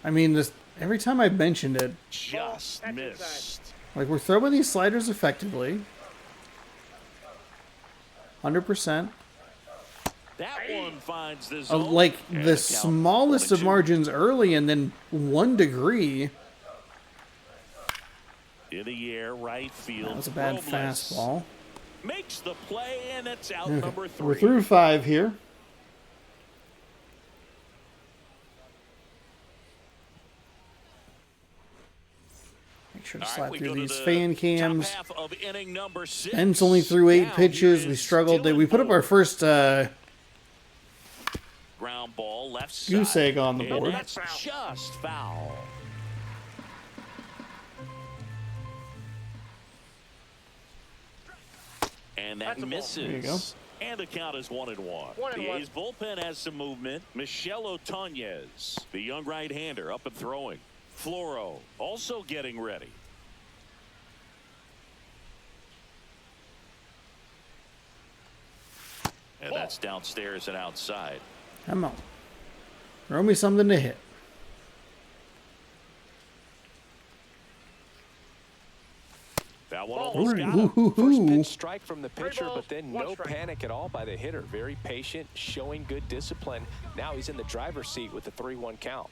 I mean, this every time I've mentioned it, Just That's missed. like, we're throwing these sliders effectively. 100%. That one finds the zone. Like, And the count, smallest of 1-2. margins early, and then 1 degree. In the air, right field. That was a bad Robles fastball. makes the play, and it's out Okay, number 3. we're through 5 here. Make sure to All right, slide we through go to these the fan top cams. half of inning number 6. Ben's only threw 8 Now pitches. he We is struggled. still We in put up our board. first Ground ball left side. goose egg on the And board. that's just foul. And that That's a ball. misses. There you go. And the count is 1-1. 1-1. The A's bullpen has some movement. Michel Otanez, the young right-hander, up and throwing. Floro also getting ready. And that's That's downstairs and outside. Come on. Throw me something to hit. That one almost got him. First pitch strike from the pitcher, balls, but then one no strike. panic at all by the hitter. Very patient, showing good discipline. Now he's in the driver's seat with the 3-1 count.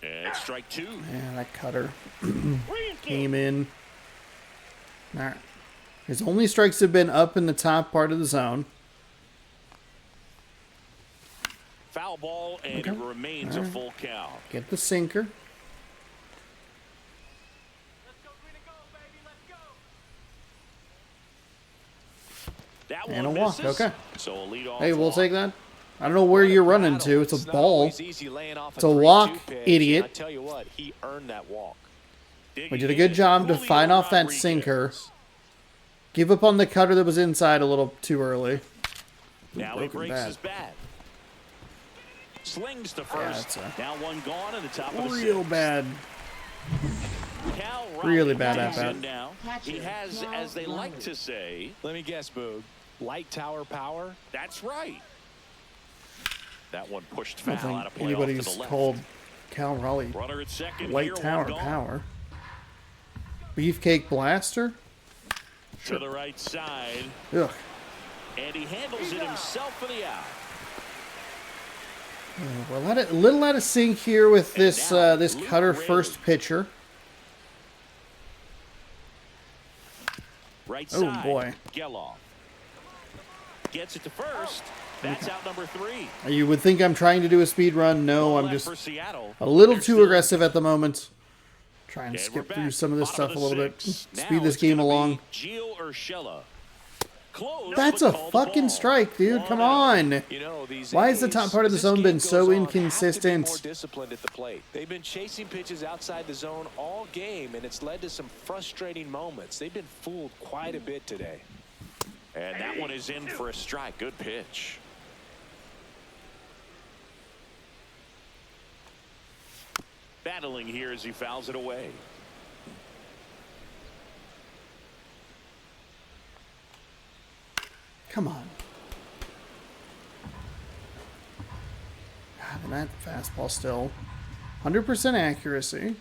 And it's strike 2. Man, that cutter came in. All right. His only strikes have been up in the top part of the zone. Foul ball, and it remains a full count. Get the sinker. That And a one walk. misses. Okay. So a leadoff Hey, we'll walk. take that. I don't know where you're running to. It's a ball. It's It's a walk, idiot. I tell you what, he earned that walk. We did a good job to fight off that sinker. Give up on the cutter that was inside a little too early. Now he Broken breaks bat. his bat. Slings to Yeah, first. that's Now one gone in the top of the real sixth. bad. Cal Really Raleigh bad at comes bat. in now. He has, as they like to say, Let me guess, Boog. Light tower power? that's right. That one pushed I foul don't out of think play off to anybody's the left. called Cal Raleigh Runner at second. Light here, Tower one gone. Power. Beefcake Blaster? To the right side. Ugh. And he handles it himself for the out. We're a little out of sync here with this now, this Luke cutter Ray. first pitcher. Right Oh, side. boy. Geloff gets it to first. That's out number 3. You would think I'm trying to do a speed run. No, I'm Left just for Seattle. a little They're too still- aggressive at the moment. Trying to And skip we're through back. some of this Bottom stuff a little the bit. sixth. Speed Now this it's game gonna be along. Gio Urshela. Close, That's but a called the fucking ball. strike, dude. Come 1-0. on. You know, these Why is the A's, top part of the as zone this been game so goes on, inconsistent? have to be more disciplined at the plate. They've been chasing pitches outside the zone all game, and it's led to some frustrating moments. They've been fooled quite a bit today. And that one is in for a strike. Good pitch. Battling here as he fouls it away. Come on. God, and that fastball still 100% accuracy.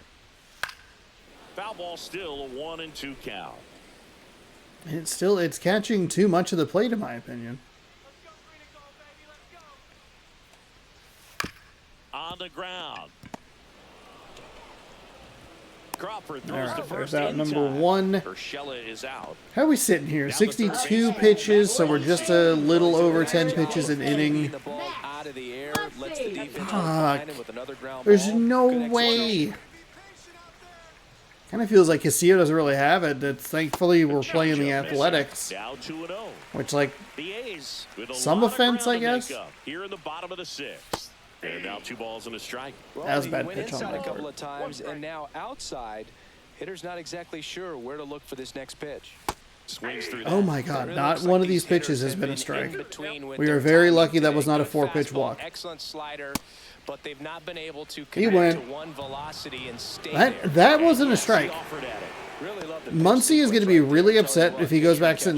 Foul ball still a 1-2 count. And it's catching too much of the plate, in my opinion. On the ground. Crawford All throws right, to there's first out in number time. 1. Urshela is out. How are we sitting here? Down the third 62 base. pitches, so we're just a little over 10 pitches an Keeping inning. the ball out of the air, lets the defense Fuck. find him with another ground There's ball. no Good execution. way. Kind of feels like Castillo doesn't really have it. It's thankfully we're playing the Athletics, Now 2-0. which like The A's with a Some lot of offense, ground I to make guess. up here in the bottom of the 6th. And now 2 balls and a strike. Well, That was a he bad went pitch on inside that a couple part. of times, and now outside. Hitter's not exactly sure where to look for this next pitch. Swings through Oh that. my God! Really Not looks one like of these these pitches hitters has have been a in strike. between with We their are very timing lucky that today. was not a Good 4-pitch fastball, walk. Excellent slider, but they've not been able to He connect went. to one velocity and stay there. That wasn't a strike. He offered at it. Really love the Muncie is going to be really upset if he goes back to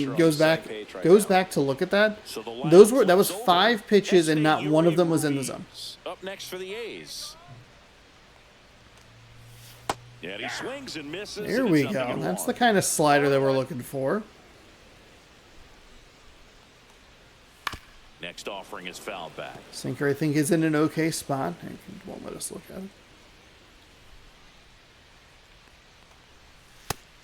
look at that. So the That was over. 5 pitches and not one of them was in the Reeves zone. Up next for the A's. Yeah, he swings and misses. There and we it's go. 0-1. That's the kind of slider that we're looking for. Next offering is fouled back. Sinker, I think, is in an okay spot. He won't let us look at it.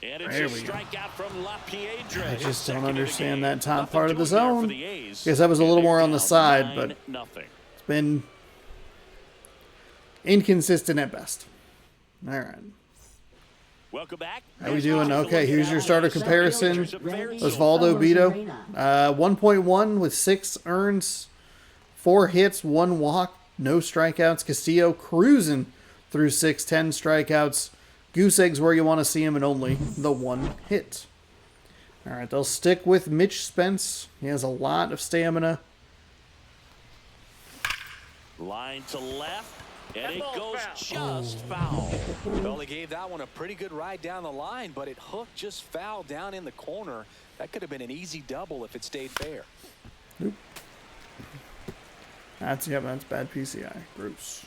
And it's There a we go. strikeout from La Piedra. I his just second don't of the understand game. that top Nothing part of the doing there for zone. the A's. Guess that was a little And more they're on the down side, but 9-0. it's been inconsistent at best. All right. Welcome back. How we doing? Okay, here's your starter comparison. Osvaldo Osvaldo Bito, 1.1 with 6 earns, 4 hits, 1 walk, no strikeouts. Castillo cruising through 6, 10 strikeouts. Goose eggs where you want to see him and only the 1 hit. All right, they'll stick with Mitch Spence. He has a lot of stamina. Line to left. And it ball's goes foul. just foul. Well, he gave that one a pretty good ride down the line, but it hooked just foul down in the corner. That could have been an easy double if it stayed fair. Nope. That's bad PCI. Bruce.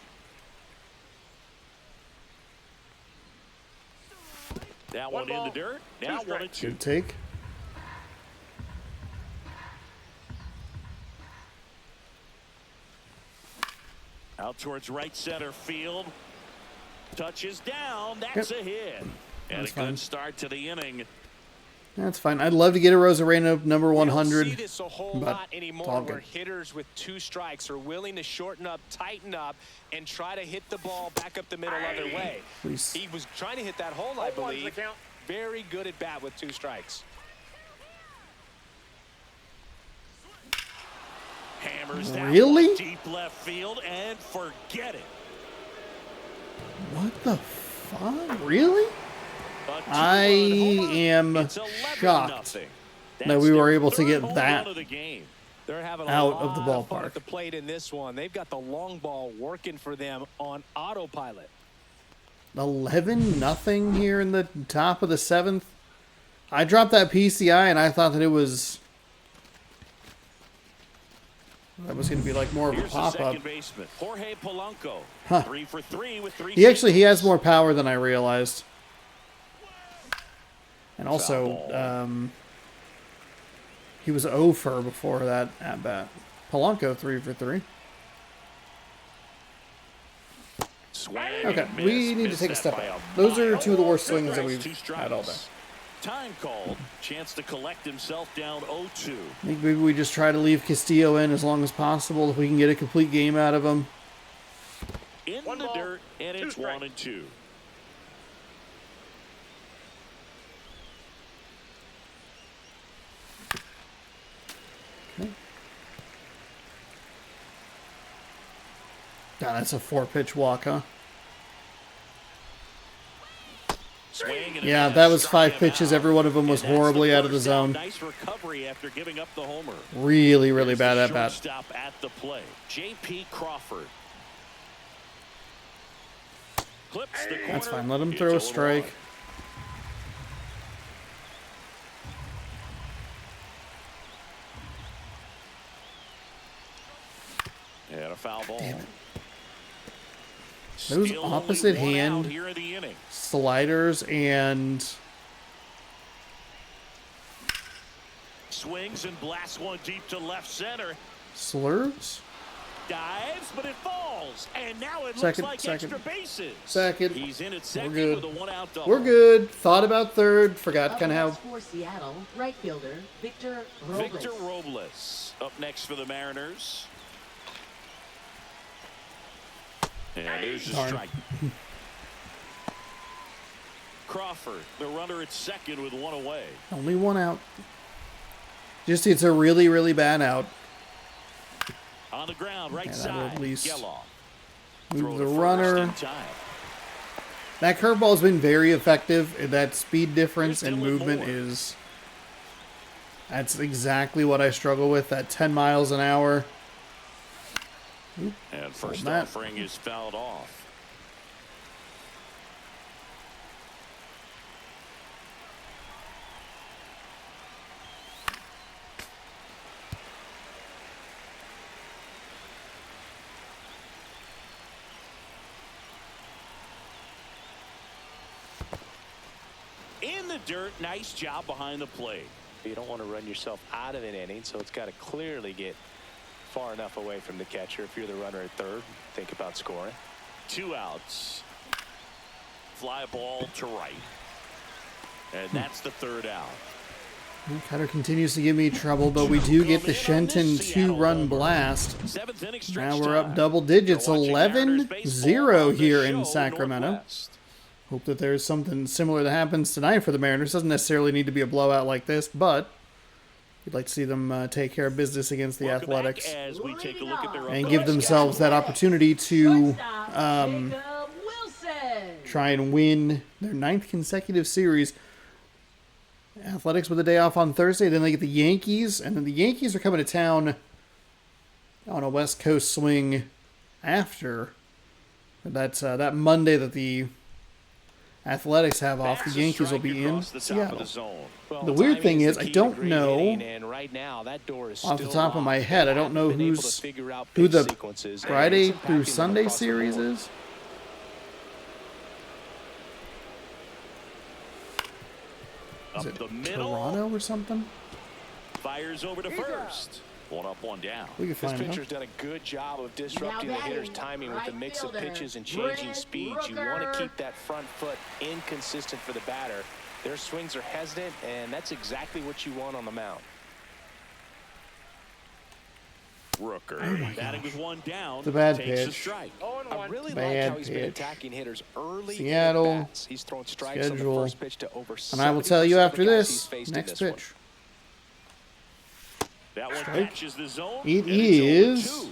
That One one in ball, the dirt. two Now strikes. 1-2. Good take. Out towards right center field. Touches down. That's a hit. And That's a good fine. start to the inning. That's fine. I'd love to get a Rosarena number We 100. don't see this a whole but lot it's anymore all where good. hitters with 2 strikes are willing to shorten up, tighten up, and try to hit the ball back up the middle other way. Please. He was trying to hit that hole, I 0-1's the believe. count. Very good at bat with 2 strikes. Hammers that Really? one deep left field and forget it. What the fuck? Really? A I two-run homer. am It's 11-0. shocked That's that we were their able to third get home that run of the game. They're having a out lot of the fun ballpark. at the plate in this one. They've got the long ball working for them on autopilot. 11-0 here in the top of the 7th. I dropped that PCI and I thought that it was going to be like more of a Here's the pop-up. second baseman, Jorge Polanco. Huh. 3 for 3 with 3 He has singles. more power than I realized. And Foul also, ball. he was 0 for before that at bat. Polanco 3 for 3. Swing Okay, and we miss. need to Missed take a that step by up. Those are mile. 2 of the worst Two swings that strikes, we've 2 had all day. strikes. Time called. Chance to collect himself down 0-2. I think maybe we just try to leave Castillo in as long as possible if we can get a complete game out of him. In One the ball, dirt, and 2 it's strikes. 1-2. God, that's a 4-pitch walk, huh? Swing and a Yeah, miss. that was Struck 5 him pitches. out. Every one of them was And that's horribly out of the first down. zone. Nice recovery after giving up the homer. Really, really Here's bad the at bat. shortstop at the plate. J.P. Crawford. Clips the corner. That's fine. Let him It's throw a 0-1. strike. And a foul ball. Damn it. Those Still only opposite one out hand here in the inning. sliders and Swings and blasts one deep to left center. slurs. Dives, but it falls. And now it Second, looks like second. extra bases. Second. He's in at second good. with a 1-out double. We're good. Thought about third. Forgot Up kind of next how. for Seattle, right fielder Victor Robles. Victor Robles up next for the Mariners. And there's a Darn. strike. Crawford, the runner at second with 1 away. Only 1 out. Just it's a really, really bad out. On the ground, right Yeah, that side. would at least Geloff. Move Throw the to first runner. in time. That curveball's been very effective. That speed difference Here's and Dylan movement Moore. is. That's exactly what I struggle with. That 10 miles an hour. And first that. offering is fouled off. In the dirt, nice job behind the plate. You don't want to run yourself out of an inning, so it's got to clearly get far enough away from the catcher. If you're the runner at third, think about scoring. 2 outs. Fly ball to right. And that's the 3rd out. Cutter continues to give me trouble, but we do get the Shenton 2-run blast. 7th inning stretch Now we're up time. double digits, You're watching Mariners baseball 11-0 on the here show, in Sacramento. Northwest. Hope that there's something similar that happens tonight for the Mariners. Doesn't necessarily need to be a blowout like this, but you'd like to see them take care of business against the Welcome back Athletics as we take a look at their and upcoming give themselves that opportunity to Shortstop, Jacob Wilson. try and win their 9th consecutive series. Athletics with a day off on Thursday, then they get the Yankees, and then the Yankees are coming to town on a West Coast swing after That's that Monday that the Athletics have off. The Yankees will be in Seattle. The weird thing is, I don't know off the top of my head. I don't know who the Friday through Sunday series is. Is it Toronto or something? Fires over to first. One up, one down. We can This find pitcher's out. done a good job of disrupting the hitter's timing with the mix of pitches and changing speeds. You want to keep that front foot inconsistent for the batter. Their swings are hesitant, and that's exactly what you want on the mound. Rooker batting with one down. It's a bad takes a pitch. strike. I really Bad like how he's been pitch. attacking hitters early Seattle, in at-bats. He's thrown strikes on the schedule. first pitch to over 70% And I will tell you after of the guys this, he's faced in next this one. pitch. That one Strike. catches the zone. It and it's is. 0-2.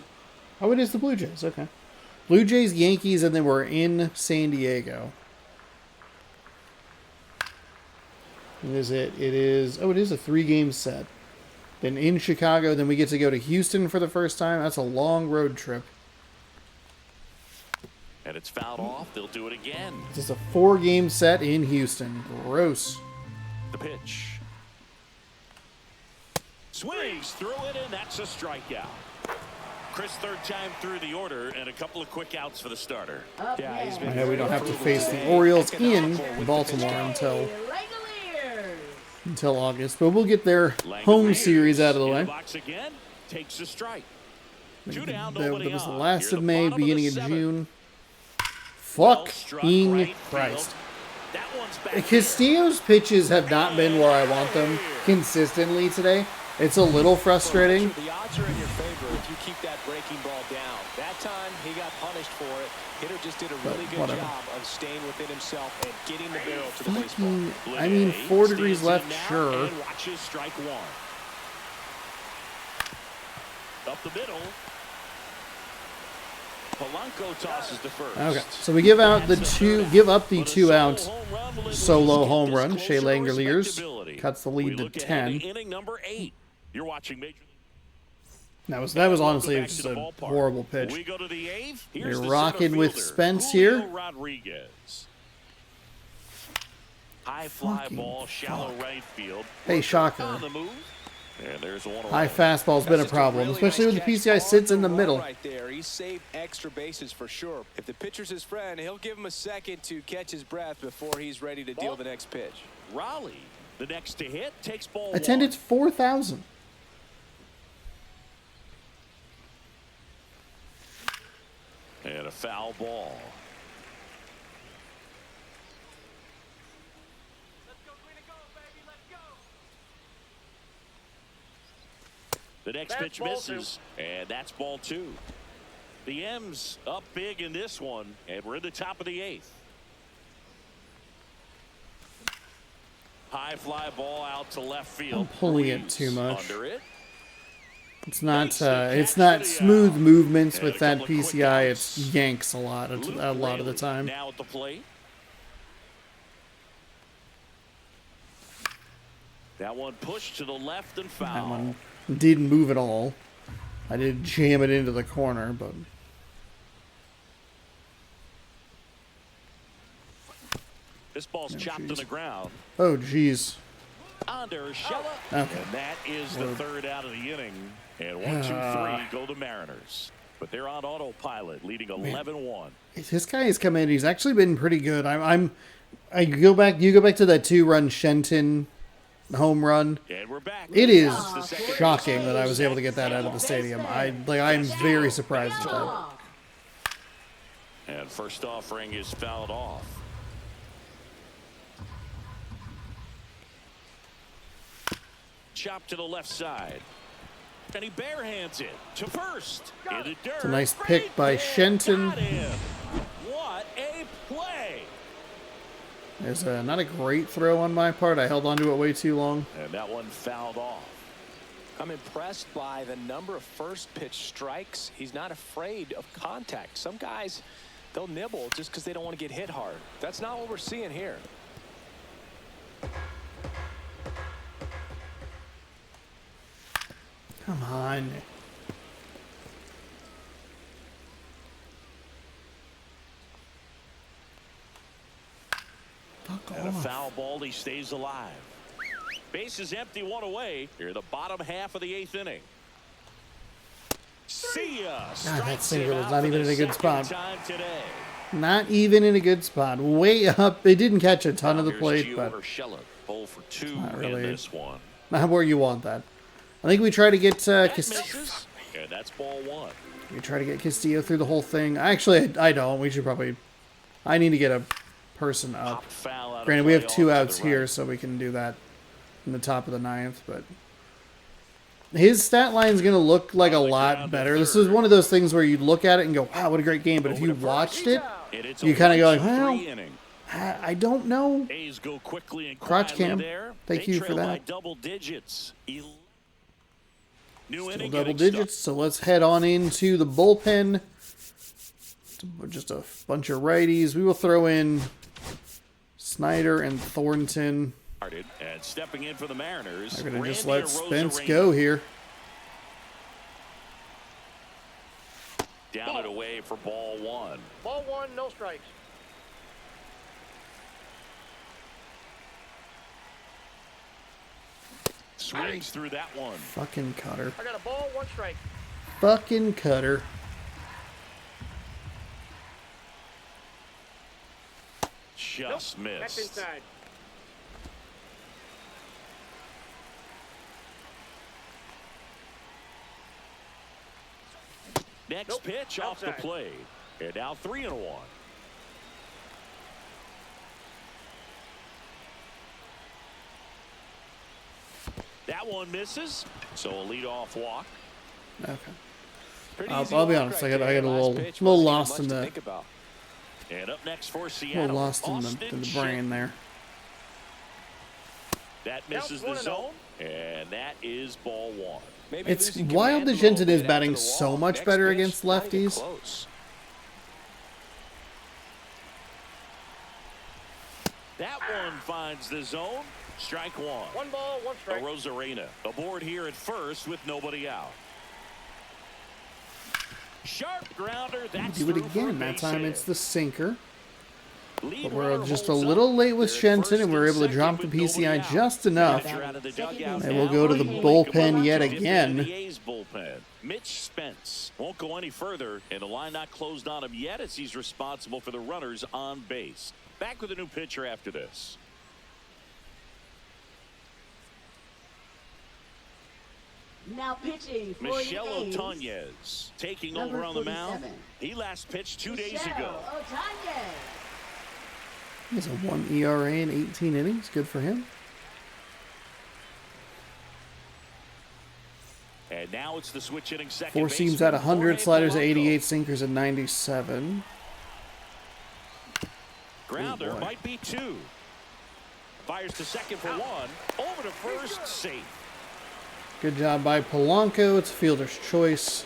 Oh, it is the Blue Jays. Okay. Blue Jays, Yankees, and then we're in San Diego. And is it? It is. Oh, it is a 3-game set. Then in Chicago, then we get to go to Houston for the first time. That's a long road trip. And it's fouled off. They'll do it again. This is a 4-game set in Houston. Gross. The pitch. Swings through it, and that's a strikeout. Chris, third time through the order, and a couple of quick outs for the starter. Yeah, he's been I know we don't have to very face the frugal Orioles today. in Economical with Baltimore the pitch count. until August, but we'll get their home series out of the In way. box again, takes a strike. Two down, That nobody was the on. last Near of the May, bottom beginning of the seventh. June. Well struck Fucking right Christ. field. That one's back here. Castillo's pitches have not been where I want them consistently today. It's a little frustrating. The odds are in your favor if you keep that breaking ball down. That time, he got punished for it. Hitter just did a really good whatever. job of staying within himself and getting the barrel to the baseball. Fucking, I mean, 4 degrees Stands in left, now sure. and watches strike one. Up the middle. Polanco tosses the first. Okay, so we give out the give up the 2-out solo home run. Shea Langoliers cuts the lead to 10. Inning number 8. You're watching Major. That was honestly just a horrible pitch. We go to the 8th. They're Here's the rocking center with fielder, Spence Julio here. Rodriguez. High fly Fucking ball, shallow fuck. right field. Hey, On shocker. the move. And there's one High away. fastball's been a That's just problem, really especially nice when the catch PCI on sits in the run middle. Right there, he saved extra bases for sure. If the pitcher's his friend, he'll give him a second to catch his breath before he's ready to deal the next pitch. Raleigh, the next to hit, takes ball Attendance 4,000. one. And a foul ball. The next That's pitch ball misses, and that's ball 2. The M's up big in this one, and we're in the top of the 8th. High fly ball out to left field. I'm pulling it Breeze too much. Under it. It's not smooth movements with that PCI. It's yanks a lot of the time. Now at the plate. That one pushed to the left and foul. That one didn't move at all. I did jam it into the corner, but This ball's chopped to the ground. oh jeez. Under Urshela. Okay. And that is the third out of the inning. And 1, 2, 3 go the Mariners. But they're on autopilot, leading 11-1. This guy has come in. He's actually been pretty good. I go back. You go back to that 2-run Shenton home run. And we're back. It is It's the second shocking that I was able to get that out of the stadium. I'm very surprised at that. And first offering is fouled off. Chop to the left side. And he barehands it to first. In the dirt. It's a nice pick by Shenton. Got him. What a play. There's not a great throw on my part. I held onto it way too long. And that one fouled off. I'm impressed by the number of first pitch strikes. He's not afraid of contact. Some guys, they'll nibble just because they don't want to get hit hard. That's not what we're seeing here. Come on. Foul ball. He stays alive. Base is empty, one away. Here, the bottom half of the 8th inning. See ya. God, that single was not even in a good spot. Today. Not even in a good spot. Way up. They didn't catch a ton of the plate, but Bowl for 2 not really in this one. not where you want that. I think we try to get Castillo. And that's ball 1. We try to get Castillo through the whole thing. Actually, I don't. We should probably. I need to get a person up. Granted, we have 2 outs here, so we can do that in the top of the 9th, but his stat line is going to look like a lot better. This is one of those things where you look at it and go, wow, what a great game. But if you watched it, you kind of go like, well, I don't know. Crotch cam, thank you for that. Still double digits, so let's head on into the bullpen. Just a bunch of righties. We will throw in Snyder and Thornton. And stepping in for the Mariners, they're going to just let Spence go here. Down and away for ball 1. Ball 1, no strikes. Swings through that one. Fucking cutter. I got a ball, 1 strike. Fucking cutter. Just missed. That's inside. Next pitch off the plate. And now 3-1. That one misses. So a leadoff walk. Okay. I'll be honest. I got a little lost in the. And up next for A Seattle. little lost in the brain there. That misses the zone. And that is ball 1. It's wild that Jensen is batting so much better against lefties. That one finds the zone. Strike 1. 1 ball, 1 strike. Rosarena aboard here at first with nobody out. Sharp grounder. That's do it again. That time it's the sinker. But we're just a little late with Shenton, and we're able to drop the PCI just enough. And we'll go to the bullpen yet again. Mitch Spence won't go any further, and the line not closed on him yet as he's responsible for the runners on base. Back with a new pitcher after this. Now pitching for Michelle the A's, Otanez taking number over on the mound. 47. He last pitched 2 days Michelle ago. Otanez. He has a 1 ERA in 18 innings. Good for him. And now it's the switch hitting second. 4 seams at 100, sliders at 88, sinkers at 97. Grounder might be 2. Fires to second for 1. Over to first, safe. Good job by Polanco. It's fielder's choice.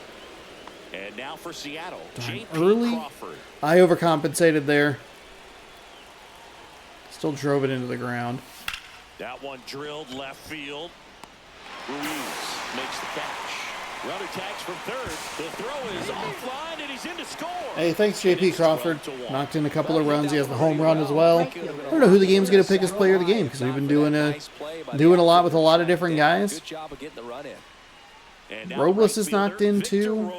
And now for Seattle. Early. Crawford. I overcompensated there. Still drove it into the ground. That one drilled left field. Ruiz makes the catch. Runner tags from third. The throw is offline, and he's in to score. Hey, thanks, JP Crawford. Knocked in a couple of runs. He has the home run as well. I don't know who the game's going to pick as player of the game because we've been doing a lot with a lot of different guys. Robles is knocked in too.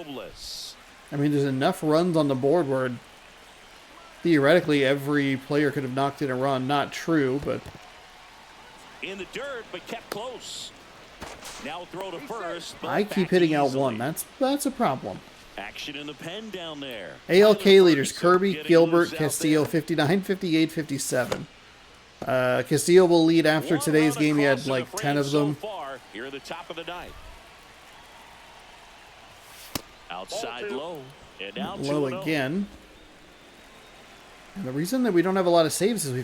I mean, there's enough runs on the board where theoretically every player could have knocked in a run. Not true, but in the dirt, but kept close. Now throw to first. I keep hitting out one. That's a problem. Action in the pen down there. ALK leaders Kirby, Gilbert, Castillo 59, 58, 57. Castillo will lead after today's game. He had like 10 of them. Here at the top of the ninth. Outside low. And now low again. And the reason that we don't have a lot of saves is we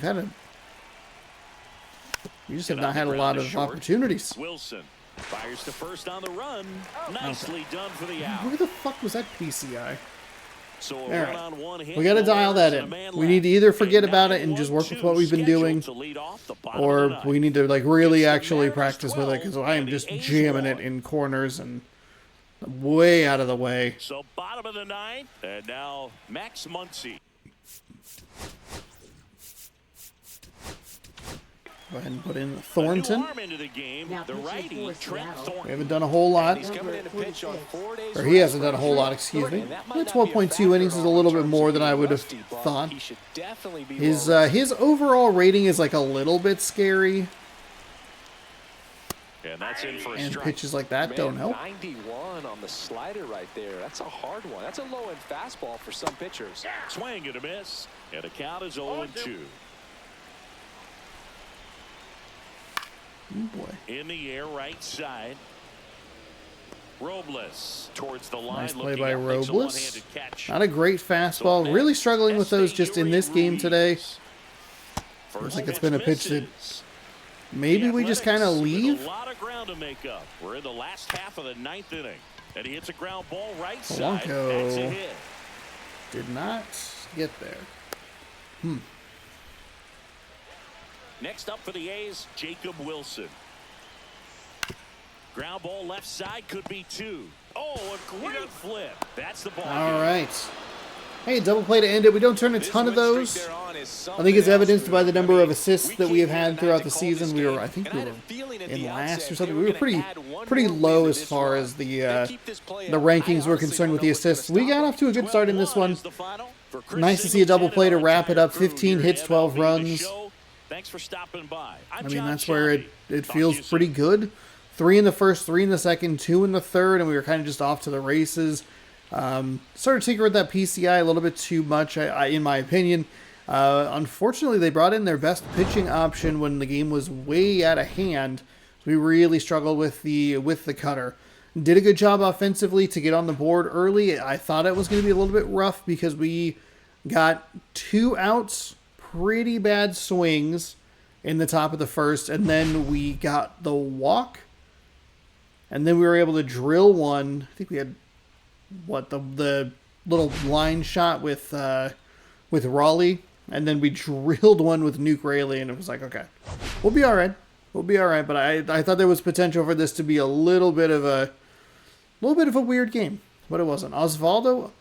just have not had a lot of opportunities. Wilson fires to first on the run. Nicely done for the out. Where the fuck was that PCI? So all right. We got to dial that in. We need to either forget about it and just work with what we've been doing, or we need to like really actually practice with it because I am just jamming it in corners and way out of the way. So bottom of the ninth, and now Max Muncy. Go ahead and put in A new Thornton. arm into the game, Now the pitching righty, for Trent Seattle. We Thornton. haven't done a whole lot. He's coming in to pitch on 4 days. Or he hasn't done a whole lot, excuse me. And that might The not be a 12.2 factor innings is at a all little in bit terms more of than I being would have rusty, but thought. He should definitely be His well-rested. his overall rating is like a little bit scary, And that's in for a and strike. pitches like that don't help. 91 on the slider right there. That's a hard one. That's a low-end fastball for some pitchers. Swing and a miss. And the count is 0-2. Oh boy. In the air, right side. Robles towards the line. Nice play looking by up, makes a Robles. one-handed catch. Not a great fastball. Really struggling with those just in this game today. First like it's pitch been a pitch that misses. maybe The we just kind of Athletics with leave. A lot of ground to make up. We're in the last half of the ninth inning. And he hits a ground ball right side. Polanco. That's a hit. Did not get there. Next up for the A's, Jacob Wilson. Ground ball left side, could be two. Oh, a great flip. That's the ball. All right. Hey, double play to end it. We don't turn a ton of those. I think it's evidenced by the number of assists that we have had throughout the season. I think we were in last or something. We were pretty low as far as the rankings were concerned with the assists. We got off to a good start in this one. Nice to see a double play to wrap it up. 15 hits, 12 runs. Thanks for stopping by. I mean, that's where it feels pretty good. 3 in the first, 3 in the second, 2 in the third, and we were kind of just off to the races. Started tinkering with that PCI a little bit too much, in my opinion. Unfortunately, they brought in their best pitching option when the game was way out of hand. We really struggled with the cutter. Did a good job offensively to get on the board early. I thought it was going to be a little bit rough because we got 2 outs, pretty bad swings in the top of the first, and then we got the walk, and then we were able to drill one. I think we had the little line shot with Raleigh, and then we drilled one with Nuke Rayleigh, and it was like, okay, we'll be all right. But I thought there was potential for this to be a little bit of a weird game, but it wasn't. Osvaldo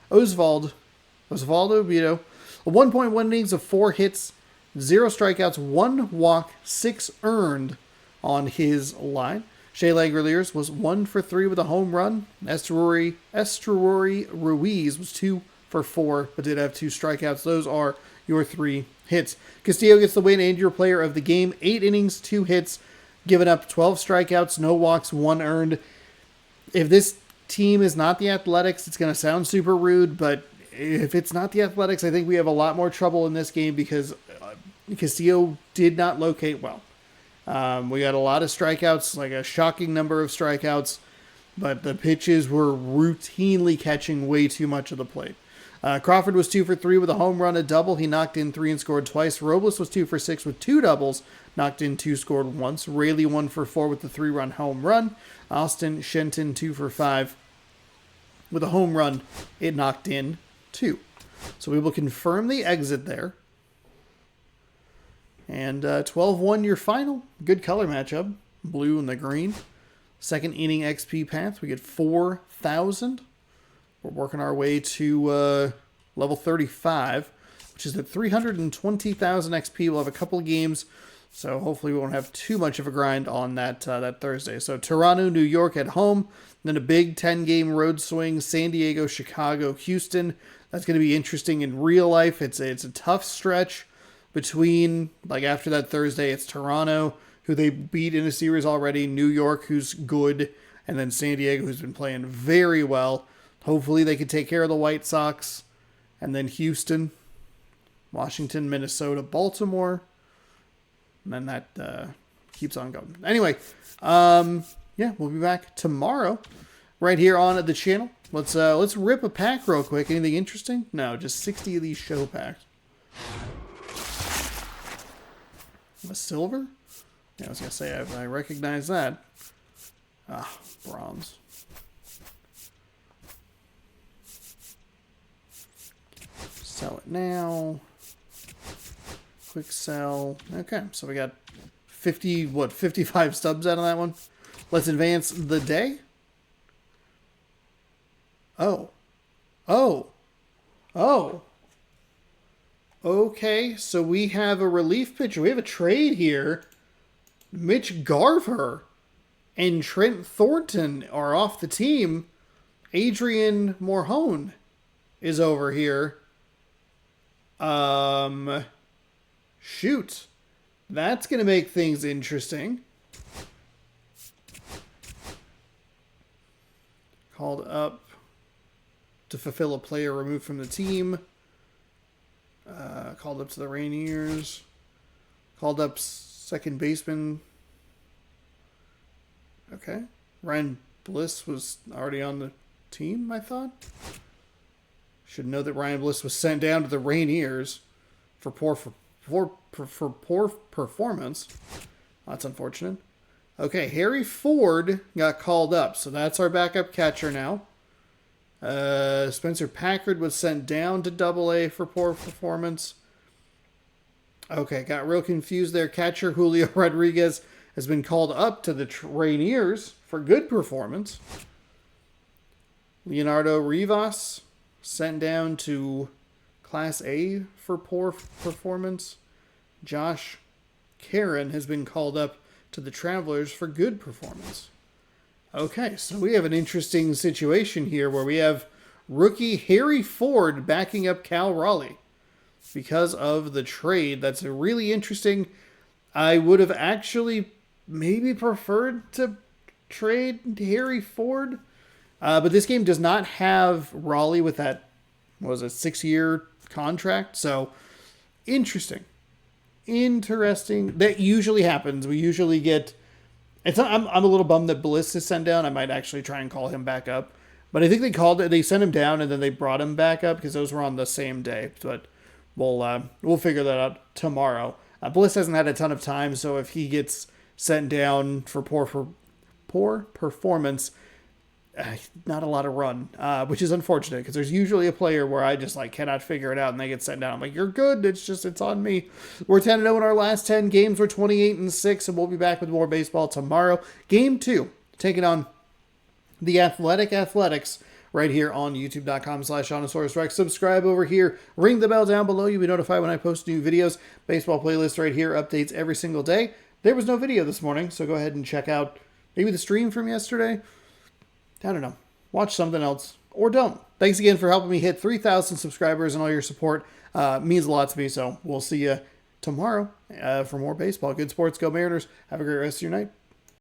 Oviedo, a 1.1 innings of 4 hits, 0 strikeouts, 1 walk, 6 earned on his line. Shea Langoliers was 1 for 3 with a home run. Estuary Ruiz was 2 for 4, but did have 2 strikeouts. Those are your 3 hits. Castillo gets the win and your player of the game. 8 innings, 2 hits, given up 12 strikeouts, no walks, 1 earned. If this team is not the Athletics, it's going to sound super rude, but if it's not the Athletics, I think we have a lot more trouble in this game because Castillo did not locate well. We got a lot of strikeouts, like a shocking number of strikeouts, but the pitches were routinely catching way too much of the plate. Crawford was 2 for 3 with a home run, a double. He knocked in 3 and scored twice. Robles was 2 for 6 with 2 doubles, knocked in 2, scored once. Rayleigh 1 for 4 with the 3-run home run. Austin Shenton 2 for 5 with a home run. It knocked in 2. So we will confirm the exit there. And 12-1 your final. Good color matchup. Blue and the green. Second inning XP path. We get 4,000. We're working our way to level 35, which is at 320,000 XP. We'll have a couple of games, so hopefully we won't have too much of a grind on that Thursday. So Toronto, New York at home. Then a big 10-game road swing. San Diego, Chicago, Houston. That's going to be interesting in real life. It's a tough stretch. Between, like after that Thursday, it's Toronto, who they beat in a series already, New York, who's good, and then San Diego, who's been playing very well. Hopefully they can take care of the White Sox, and then Houston, Washington, Minnesota, Baltimore, and then that keeps on going. Anyway, we'll be back tomorrow right here on the channel. Let's rip a pack real quick. Anything interesting? No, just 60 of these show packs. A silver? Yeah, I was going to say, I recognize that. Bronze. Sell it now. Quick sell. Okay, so we got 55 stubs out of that one. Let's advance the day. Oh. Okay, so we have a relief pitcher. We have a trade here Mitch Garver and Trent Thornton are off the team. Adrian Morhone is over here. Shoot. That's going to make things interesting. Called up to fulfill a player removed from the team. Called up to the Rainiers. Called up second baseman. Okay. Ryan Bliss was already on the team, I thought. Should know that Ryan Bliss was sent down to the Rainiers for poor performance. That's unfortunate. Okay, Harry Ford got called up, so that's our backup catcher now. Spencer Packard was sent down to Double-A for poor performance. Okay, got real confused there. Catcher Julio Rodriguez has been called up to the Rainiers for good performance. Leonardo Rivas sent down to Class A for poor performance. Josh Karen has been called up to the Travelers for good performance. Okay, so we have an interesting situation here where we have rookie Harry Ford backing up Cal Raleigh because of the trade. That's really interesting. I would have actually maybe preferred to trade Harry Ford, but this game does not have Raleigh with that, what was it, 6-year contract. So interesting. That usually happens. We usually get. I'm a little bummed that Bliss is sent down. I might actually try and call him back up, but I think they sent him down and then they brought him back up because those were on the same day. But we'll figure that out tomorrow. Bliss hasn't had a ton of time, so if he gets sent down for poor performance, not a lot of run, which is unfortunate because there's usually a player where I just cannot figure it out and they get sent down. I'm like, you're good. It's on me. We're 10-0 in our last 10 games. We're 28-6, and we'll be back with more baseball tomorrow. Game 2, taking on the Athletics right here on youtube.com/Onosaurus Rex. Subscribe over here. Ring the bell down below. You'll be notified when I post new videos. Baseball playlist right here. Updates every single day. There was no video this morning, so go ahead and check out maybe the stream from yesterday. I don't know. Watch something else or don't. Thanks again for helping me hit 3,000 subscribers and all your support. Means a lot to me, so we'll see you tomorrow for more baseball. Good sports. Go Mariners. Have a great rest of your night.